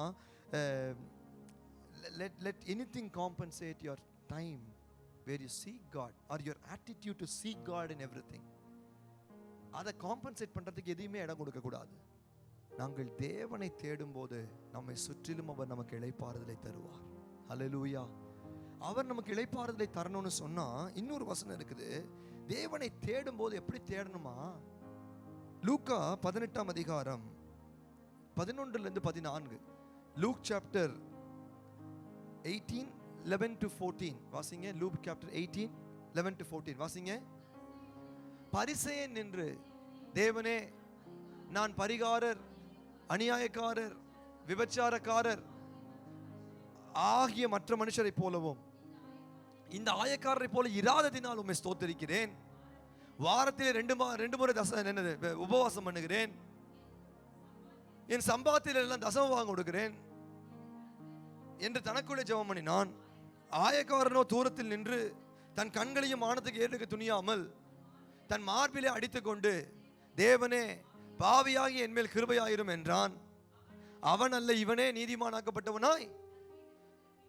let anything compensate your time where you seek God or your attitude to seek God in everything. அதை compensate பண்றதுக்கு எதையுமே இடம் கொடுக்க கூடாது. நாங்கள் தேவனை தேடும்போது நம்மை சுற்றிலும் அவர் நமக்கு இளைப்பாறுதலை தருவார். ஹல்லேலூயா. அவர் நமக்கு இளைப்பாறுதலை தரணும்னு சொன்னா இன்னொரு வசனம் இருக்குது. தேவனை தேடும்போது எப்படி தேடணுமா? லூக்கா 18 அதிகாரம் 11 14. லூக் சாப்டர் 18:11-14 வாசிங்க. லூக் சாப்டர் 18:11-14 வாசிங்க. பரிசேயன் நின்று, தேவனே, நான் பரிகாரர், அநியாயக்காரர், விபச்சாரக்காரர் ஆகிய மற்ற மனுஷரை போலவும் இந்த ஆயக்காரரை போல இராததினால் உம்மை ஸ்தோத்திரிக்கிறேன். வாரத்திலே 2 முறை உபவாசம் பண்ணுகிறேன். என் சம்பாத்தில எல்லாம் தசம வாங்க கொடுக்கிறேன் என்று தனக்குள்ளே ஜெபம் பண்ணினான். ஆயக்காரனோ தூரத்தில் நின்று தன் கண்களையும் வானத்துக்கு ஏறெடுக்க துணியாமல் தன் மார்பிலே அடித்துக்கொண்டு, தேவனே, பாவியாகி என் மேல் கிருபையாயிரும் என்றான். அவன் அல்ல, இவனே நீதிமானாக்கப்பட்டவனாய்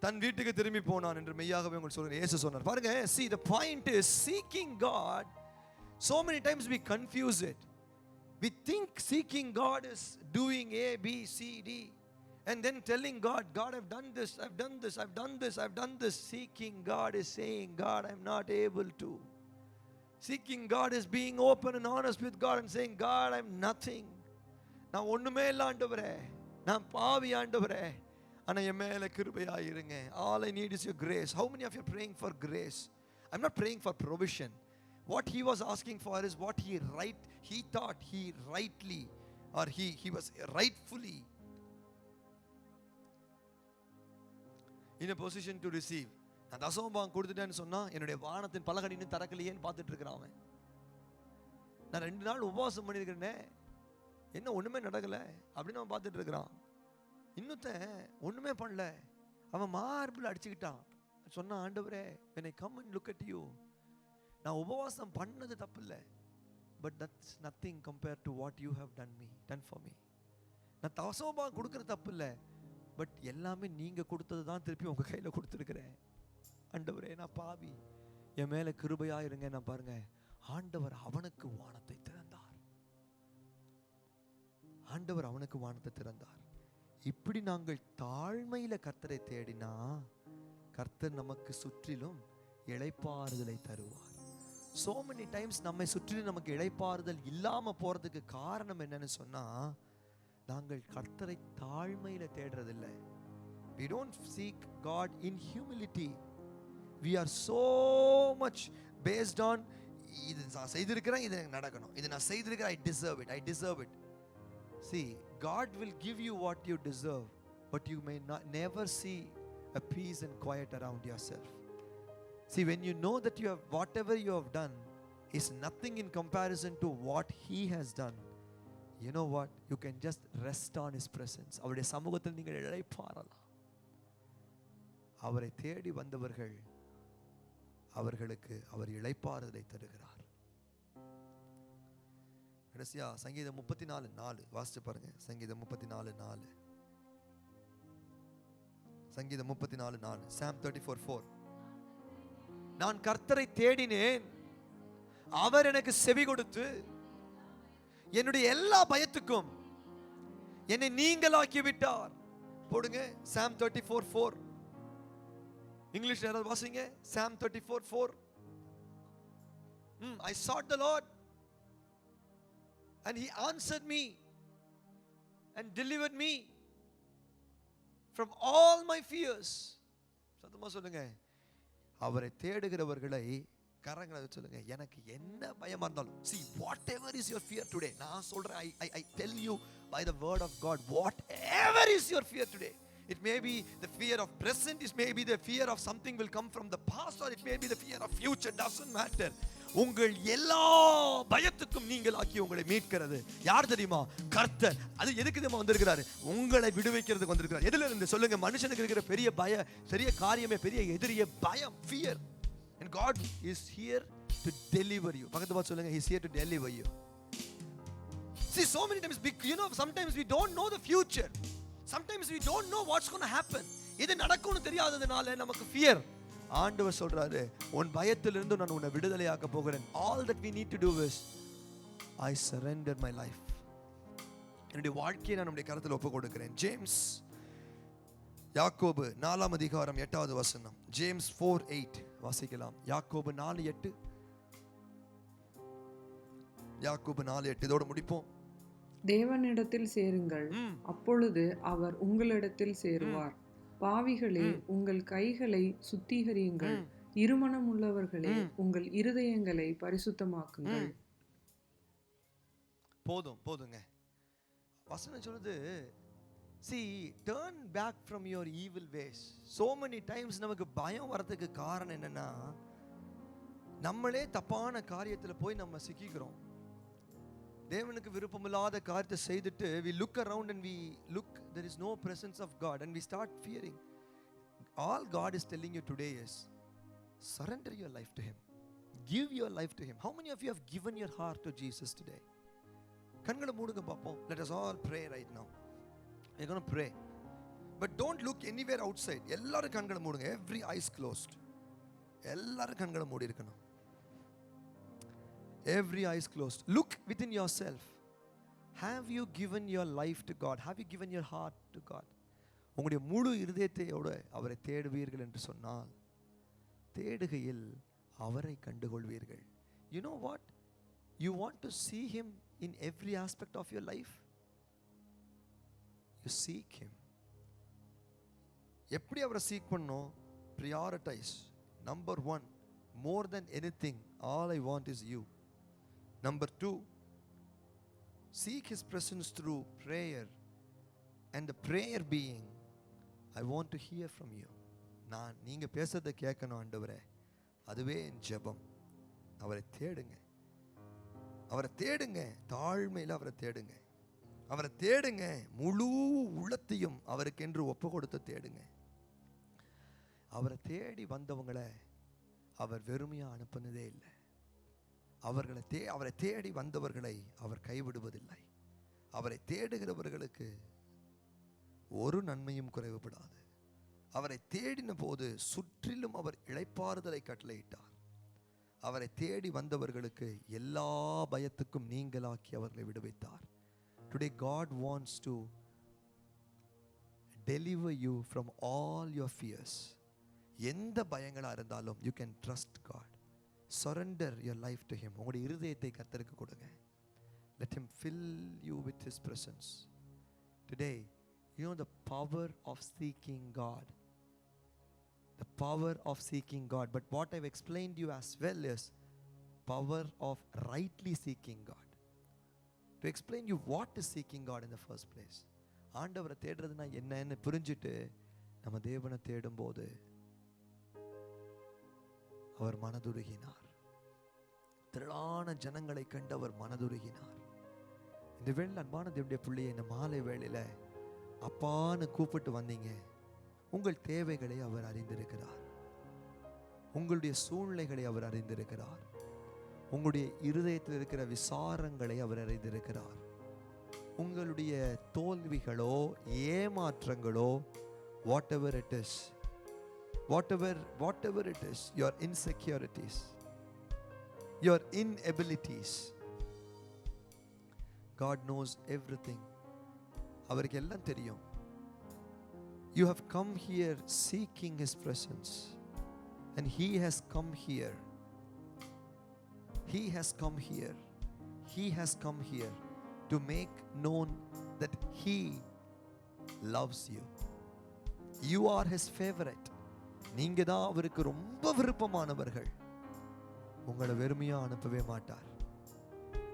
தன் வீட்டுக்கு திரும்பி போனான் என்று மெய்யாகவே உங்களுக்கு சொல்கிறேன். இயேசு சொன்னார். பாருங்க, see, the point is seeking God. So many times we confuse it. We think seeking God is doing A, B, C, D, and then telling God, God, I've done this, I've done this, I've done this, I've done this. Seeking God is saying, God, I'm not able to. Seeking God is being open and honest with God and saying, God, I'm nothing. நான் ஒண்ணுமே இல்ல ஆண்டவரே, நான் பாவி ஆண்டவரே, ஆனா என் மேல கிருபையாயிருங்க. All I need is your grace. How many of you are praying for grace? I'm not praying for provision. What he was asking for is what he thought he rightly, or he was rightfully in a position to receive. நான் தசமபாகம் கொடுத்துட்டேன்னு சொன்னா என்னுடைய வானத்தின் பலகடின்னு திறக்கலையேன்னு பார்த்துட்டு இருக்கிறான் அவன். நான் 2 நாள் உபவாசம் பண்ணியிருக்கிறேனே, என்ன ஒண்ணுமே நடக்கல அப்படின்னு அவன் பார்த்துட்டு இருக்கிறான். இன்னொருத்தன் ஒண்ணுமே பண்ணல, அவன் மார்பில் அடிச்சுக்கிட்டான். சொன்ன, ஆண்டவரே when I come and look at you, நான் உபவாசம் பண்ணது தப்பு இல்லை, but that's nothing compared to what you have done for me. நான் தவசமா கொடுக்கற தப்பு இல்லை, பட் எல்லாமே நீங்க கொடுத்தது தான் திருப்பி உங்க கையில கொடுத்துருக்கிறேன். ஆண்டவரே நான் பாவி, என் மேல கிருபையா இருங்க. நான் பாருங்க, ஆண்டவர் அவனுக்கு வானத்தை திறந்தார். ஆண்டவர் அவனுக்கு வானத்தை திறந்தார். இப்படி நாங்கள் தாழ்மையில கர்த்தரை தேடினா கர்த்தர் நமக்கு சுற்றிலும் இளைப்பாறுதலை தருவார். so many times நம்மை சுற்றிலும் நமக்கு இளைப்பாறுதல் இல்லாம போறதுக்கு காரணம் என்னன்னு சொன்னா, நாங்கள் கர்த்தரை தாழ்மையில தேடுறதில்லை. we don't seek God in humility. we are so much based on இது நான் செய்திருக்கிறேன், இது எனக்கு நடக்கணும், இது நான் செய்திருக்கிறேன், I deserve it. See, God will give you what you deserve, but you may never see a peace and quiet around yourself. See, when you know that you have whatever you have done is nothing in comparison to what He has done, you know what? You can just rest on His presence. அவருடைய சமூகத்தில் நீங்கள் இளைப்பாறலாம். அவரை தேடி வந்தவர்கள் அவர்களுக்கு அவர் இளைப்பாறுதலை தருகிறார். கடைசியா சங்கீதம் 34:4 வாசிச்சு பாருங்க. சங்கீதம் 34:4. சங்கீதம் 34:4. Psalm 34:4. நான் கர்த்தரை தேடினேன், அவர் எனக்கு செவி கொடுத்து என்னுடைய எல்லா பயத்துக்கும் என்னை நீங்களாக்கி விட்டார். போடுங்க Psalm 34:4. இங்கிலீஷ்ல யாராவது வாசிங்க. Psalm 34:4. I sought the Lord and He answered me and delivered me from all my fears. சத்தமா சொல்லுங்க. அவரை தேடுகிறவர்களை கரங்களை சொல்லுங்க, எனக்கு என்ன பயமா இருந்தாலும். see, whatever is your fear today, நான் சொல்றேன், I tell you by the word of God, whatever is your fear today, it may be the fear of present, it may be the fear of something will come from the past, or it may be the fear of future, doesn't matter. உங்கள் எல்லா பயத்துக்கும் நீங்கள் ஆக்கி உங்களை மீட்கிறது யார் தெரியுமா? கர்த்தர். அது எதுக்கு தெரியுமா வந்திருக்கிறாரு? உங்களை விடுவிக்கிறதுக்கு வந்திருக்கிறார். எதுல இருந்து சொல்லுங்க? மனுஷனுக்கு இருக்கிற பெரிய காரியமே, பெரிய எதிரியே பயம், fear. And God is here to deliver you. பக்கத்து பார்த்து சொல்லுங்க, He is here to deliver you. See, so many times, sometimes we don't know the future. Sometimes we don't know what's going to happen. இது நடக்கும்னு தெரியாததுனால நமக்கு fear. ஆண்டவர் சொல்றாரு, உன் பயத்திலிருந்து நான் உன்னை விடுதலையாக்க போகிறேன். All that we need to do is I surrender my life. என்னுடைய வாழ்க்கையை நான் உம்முடைய கரத்தில் ஒப்பு கொடுக்கிறேன். ஜேம்ஸ், யாக்கோபு 4:8. ஜேம்ஸ் 4:8 வாசிக்கலாம். யாக்கோபு 4:8. யாக்கோபு 4:8 இதோட முடிப்போம். தேவனிடத்தில் சேருங்கள், அப்பொழுது அவர் உங்களிடத்தில் சேருவார். பாவிகளே, உங்கள் கைகளை சுத்திகரியுங்கள், இருமனம் உள்ளவர்களே, உங்கள் இருதயங்களை பரிசுத்தமாக்குங்கள். போதுங்க. வசனம் சொல்லுது, see, turn back from your evil ways. so many times நமக்கு பயம் வரதுக்கு காரணம் என்னன்னா, நம்மளே தப்பான காரியத்துல போய் நம்ம சிக்கிக்கிறோம். தேவனுக்கு விருப்பமில்லாத காரியத்தை செய்துட்டு we look around and we look, there is no presence of God, and we start fearing. All God is telling you today is surrender your life to Him. Give your life to Him. How many of you have given your heart to Jesus today? கண்களை மூடுங்க பாப்போம். Let us all pray right now. We're going to pray, but don't look anywhere outside. எல்லாரும் கண்களை மூடுங்க. Every eyes closed. எல்லாரும் கண்களை மூடி இருக்கணும். Every eyes closed. Look within yourself. Have you given your life to God? Have you given your heart to God? உங்களுடைய முழு இருதயத்தோடு அவரை தேடுவீர்கள் என்று சொன்னால், தேடுகையில் அவரை கண்டுகொள்வீர்கள். You know what? You want to see Him in every aspect of your life. You seek Him. எப்படி அவரை seek பண்ணணும்? Prioritize. Number 1, more than anything, all I want is you. Number 2, seek His presence through prayer, and the prayer being, I want to hear from you. நான் நீங்க பேசுறதை கேட்கணும் ஆண்டவரே, அதுவே என் ஜெபம். அவரை தேடுங்க, அவரை தேடுங்க, தாழ்மையில் அவரை தேடுங்க, அவரை தேடுங்க, முழு உள்ளத்தையும் அவருக்கென்று ஒப்பு கொடுத்து தேடுங்க. அவரை தேடி வந்தவங்களை அவர் வெறுமையா அனுப்புனதே இல்லை. அவரை தேடி வந்தவர்களை அவர் கைவிடுவதில்லை. அவரை தேடுகிறவர்களுக்கு ஒரு நன்மையும் குறைவுபடாது. அவரை தேடின போது சுற்றிலும் அவர் இளைப்பாறுதலை கட்டளையிட்டார். அவரை தேடி வந்தவர்களுக்கு எல்லா பயத்துக்கும் நீங்களாக்கி அவர்களை விடுவித்தார். Today God wants to deliver you from all your fears. எந்த பயங்களா இருந்தாலும் you can trust God. Surrender your life to him. உங்களுடைய இருதயத்தை கர்த்தருக்கு கொடுங்க. Let him fill you with his presence. Today, you know the power of seeking God. The power of seeking God. But what I've explained to you as well is power of rightly seeking God. To explain you what is seeking God in the first place. ஆண்டவரை தேடுறதுனா என்னன்னு புரிஞ்சிட்டு நம்ம தேவனை தேடும்போது அவர் மனதுருகினார். திரளான ஜனங்களை கண்டு அவர் மனதுருகினார். இந்த வேளை அன்பான தேவனுடைய பிள்ளையை இந்த மாலை வேளையில அப்பான்னு கூப்பிட்டு வந்தீங்க. உங்கள் தேவைகளை அவர் அறிந்திருக்கிறார். உங்களுடைய சூழ்நிலைகளை அவர் அறிந்திருக்கிறார். உங்களுடைய இருதயத்தில் இருக்கிற விசாரங்களை அவர் அறிந்திருக்கிறார். உங்களுடைய தோல்விகளோ ஏமாற்றங்களோ whatever it is, your insecurities, your inabilities, God knows everything. அவருக்கு எல்லாம் தெரியும். You have come here seeking his presence, and he has come here. He has come here. He has come here to make known that he loves you. You are his favorite. நீங்க தான் அவருக்கு ரொம்ப விருப்பமானவர்கள். உங்களை வெறுமையா அனுப்பவே மாட்டார்.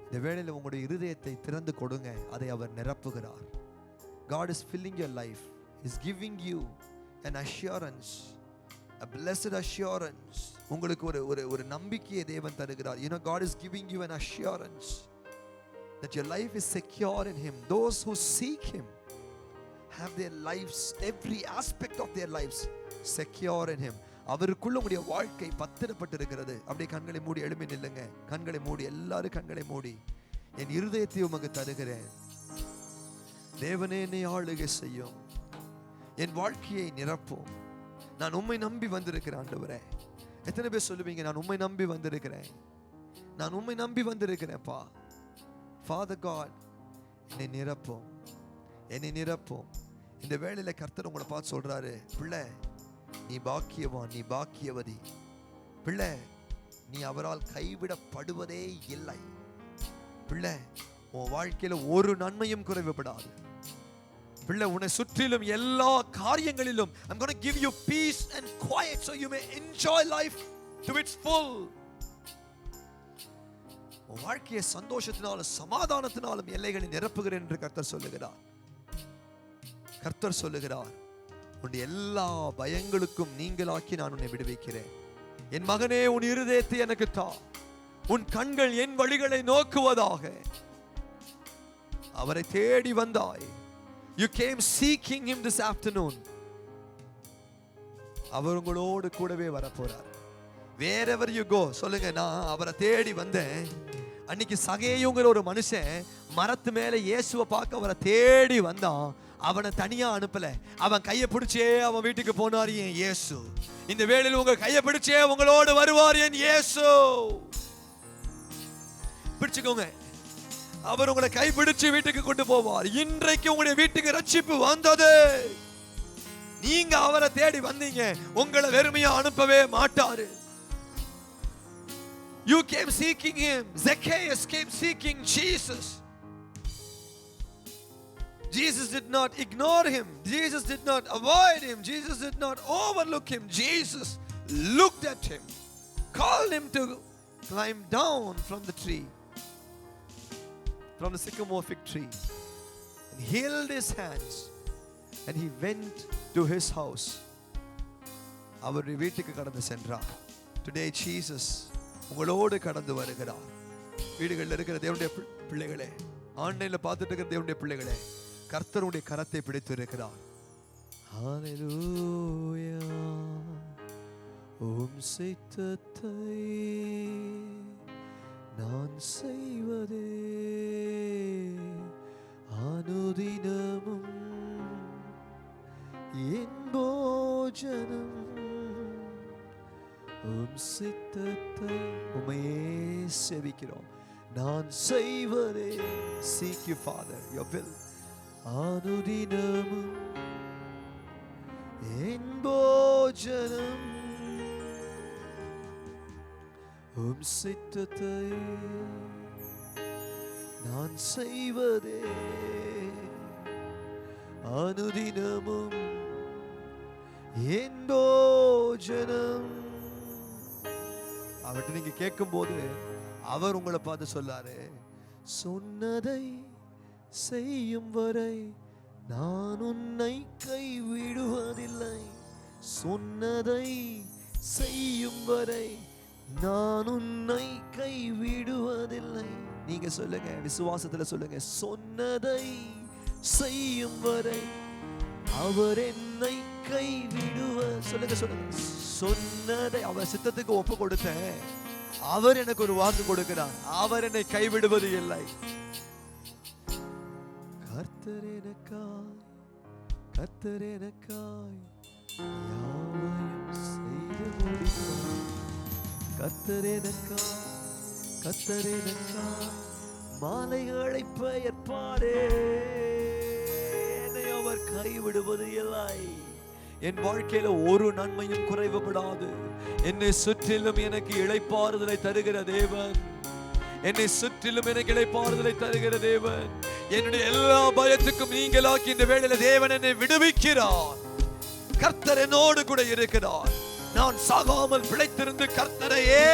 இந்த வேளையில உங்களுடைய இருதயத்தை திறந்து கொடுங்க. அதை அவர் நிரப்புகிறார். God is filling your life. He's giving you an assurance, a blessed assurance. உங்களுக்கு ஒரு நம்பிக்கையை தேவன் தருகிறார். You know, God is giving you an assurance that your life is secure in him. Those who seek him have their lives, every aspect of their lives secure in him. அவருக்குள்ள உங்களுடைய வாழ்க்கை பத்திரப்பட்டிருக்கிறது. அப்படியே கண்களை மூடி எழும்பி நில்லுங்க. கண்களை மூடி, எல்லாரும் கண்களை மூடி. என் இருதயத்தை உமக்கு தருகிறேன். தேவனே, என்னை ஆளுகை செய்யும். என் வாழ்க்கையை நிரப்பும். நான் உம்மை நம்பி வந்திருக்கிறேன் ஆண்டவரே. எத்தனை பேர் சொல்லுவீங்க, நான் உம்மை நம்பி வந்திருக்கிறேன், நான் உம்மை நம்பி வந்திருக்கிறேன்ப்பா. Father God, என்னை நிரப்பும், என்னை நிரப்பும். இந்த வேளையில கர்த்தர் உங்களை பார்த்து சொல்றாரு, பிள்ளை நீ பாக்கியவான், நீ பாக்கியவதி. பிள்ளை நீ அவரால் கைவிடப்படுவதே இல்லை. பிள்ளை உன் வாழ்க்கையில ஒரு நன்மையும் குறைவுபடாது. பிள்ளை உன்னை சுற்றிலும் எல்லா காரியங்களிலும் I'm going to give you peace and quiet so you may enjoy life to its full. உன் வாழ்க்கையை சந்தோஷத்தினாலும் சமாதானத்தினாலும் எல்லைகளை நிரப்புகிறேன் என்று கர்த்தர் சொல்லுகிறார். கர்த்தர் சொல்லுகிறார், உன்னுடைய எல்லா பயங்களுக்கும் நீங்களாக்கி நான் உன்னை விடுவிக்கிறேன். என் மகனே, உன் இருதயத்தை எனக்கு தா. உன் கண்கள் என் வழிகளை நோக்குவதாக. அவரை தேடி வந்தாய். You came seeking him this afternoon. அவர் உங்களோடு கூடவே வரப்போறார். Wherever you go, சொல்லுங்க, நான் அவரை தேடி வந்தேன். அன்னைக்கு சகேயுங்கிற ஒரு மனுஷன் மரத்து மேல இயேசுவை பார்க்க அவரை தேடி வந்தான். அவனை தனியா அனுப்பல, அவன் கையை பிடிச்சே அவன் வீட்டுக்கு போனார் என் இயேசு. இந்த வேளையில் உங்க கையை பிடிச்சே உங்களோடு வருவார் என் இயேசு. பிடிச்சுக்கோங்க. அவர் உங்களை கைப்பிடிச்சு வீட்டுக்கு கொண்டு போவார். இன்றைக்கு உங்களுடைய வீட்டுக்கு ரட்சிப்பு வந்தது. நீங்க அவரை தேடி வந்தீங்க. உங்களை வெறுமையா அனுப்பவே மாட்டாரு. You came seeking him. Zacchaeus came seeking Jesus. Jesus did not ignore him. Jesus did not avoid him. Jesus did not overlook him. Jesus looked at him, called him to climb down from the tree, from the sycamore fig tree, and held his hands, and he went to his house. அவருடைய வீட்டுக்கு கடந்து சென்றார். Today Jesus உங்களோடு கடந்து வருகிறார். வீடுகளில் இருக்கிற தேவனுடைய பிள்ளைகளே, ஆன்லைன்ல பார்த்துட்டு இருக்கிற தேவனுடைய பிள்ளைகளே, கர்த்தருடைய கரத்தை பிடித்து இருக்கிறார். ஹalleluya. உம் சித்தத்தை நான் செய்வதே அனுதினமும் என் போஜனம். உம் சித்தத்தை உம்மையே சேவிக்கிறோம். நான் செய்வதே, seek you Father, your will. அனுதினமும் என் போஜனம். உம் சித்தத்தை நான் செய்வதே அனுதினமும் என் போஜனம். அவர்கிட்ட நீங்க கேட்கும் போது அவர் உங்களை பார்த்து சொல்லாரு, சொன்னதை செய்யும் வரை நான் உன்னை கைவிடுவதில்லை. சொன்னதை செய்யும் வரை நான் உன்னை கைவிடுவதில்லை. நீங்க சொல்லுங்க, விசுவாசத்துல சொல்லுங்க, சொன்னதை செய்யும் வரை அவர் என்னை கைவிடுவ. சொல்லுங்க சொல்லுங்க, சொன்னதை அவர் சித்தத்துக்கு ஒப்பு கொடுத்தேன். அவர் எனக்கு ஒரு வாக்கு கொடுக்கிறார், அவர் என்னை கைவிடுவது இல்லை. கர்த்தர் எனக்காய், கர்த்தர் எனக்காய் யாவையும் செய்து முடித்தார். கர்த்தர் எனக்காய், கர்த்தர் எனக்காய் மாலைகளை பெயர்ப்பாரே. என்னை அவர் கைவிடுவது இல்லை. என் வாழ்க்கையில ஒரு நன்மையும் குறைவுபடாது. என்னை சுற்றிலும் எனக்கு இளைப்பாறுதலை தருகிற தேவன், என்னை சுற்றிலும் எனக்கு இளைப்பாறுதலை தருகிற தேவன், என்னுடைய எல்லா பயத்துக்கும் நீங்களாக்கி இந்த வேளையில தேவன் என்னை விடுவிக்கிறார். கர்த்தர் என்னோடு கூட இருக்கிறார். நான் சாகாமல் பிழைத்திருந்து கர்த்தரையே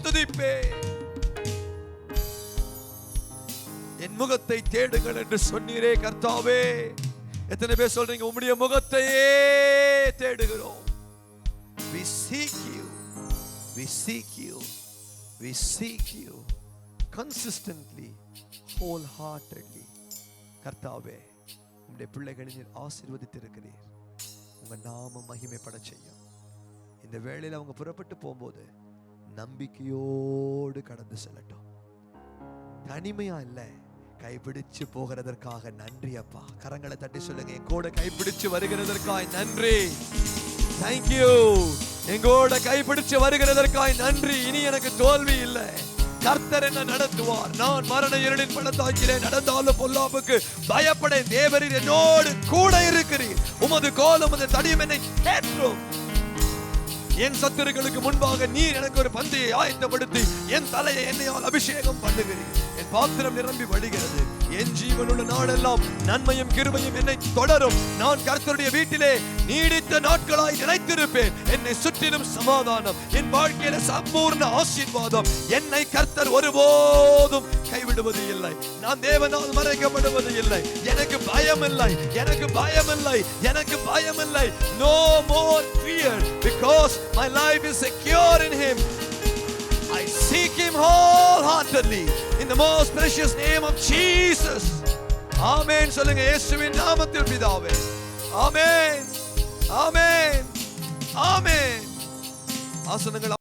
துதிப்பேன். என் முகத்தை தேடுங்கள் என்று சொன்னீரே கர்த்தாவே. எத்தனை பேர் சொல்றீங்க, உம்முடைய முகத்தையே தேடுகிறோம். We seek you, we seek you, we seek you consistently, wholeheartedly. கர்த்தாவே, உம்முடைய பிள்ளைகளை நீர் ஆசீர்வதித்திருக்கிறீர். உங்க நாமம் மகிமைப்பட செய்யும். இந்த வேளையில அவங்க புறப்பட்டு போகும்போது நம்பிக்கையோடு கடந்து செல்லட்டும். தனிமையா இல்ல, கைப்பிடிச்சு போகிறதற்காக நன்றி அப்பா. கரங்களை தட்டி சொல்லுங்க, எங்கூட கைப்பிடிச்சு வருகிறதற்காக நன்றி. தேங்க்யூ. எங்கூட கைப்பிடிச்சு வருகிறதற்காக நன்றி. இனி எனக்கு தோல்வி இல்லை. கர்த்தர் என்ன நடத்துவார். நான் மரண இருளின் பள்ளத்தாக்கிலே நடந்தாலும் பொல்லாப்புக்கு பயப்படேன். தேவரீர் என்னோடு கூட இருக்கிறீர். உமது கோலும் உமது தடியும் என்னை தேற்றும். என் சத்துருக்களுக்கு முன்பாக நீர் எனக்கு ஒரு பந்தியை ஆயத்தப்படுத்தி என் தலையை எண்ணெயால் அபிஷேகம் பண்ணுகிறீர். என் பாத்திரம் நிரம்பி வழிகிறது. என் ஜீவனுள்ள நாளெல்லாம் நன்மையும் கிருபையும் என்னை தொடரும். நான் கர்த்தருடைய வீட்டிலே நீடித்த நாட்களாய் நிலைத்திருப்பேன். என்னை சுற்றிலும் சமாதானம், என் வாழ்க்கையில சம்பூர்ண ஆசீர்வாதம். என்னை கர்த்தர் ஒருபோதும் கைவிடுவது இல்லை. நான் தேவனால் மறைக்கப்படுவது இல்லை. எனக்கு பயம் இல்லை, எனக்கு பயம் இல்லை, எனக்கு பயம் இல்லை. No more fear, because my life is secure in Him. I seek Him wholeheartedly in the most precious name of Jesus. Amen. சொல்லுங்க, இயேசுவின் நாமத்தில் பிதாவே. Amen. Amen. Amen. ஆசனங்கள்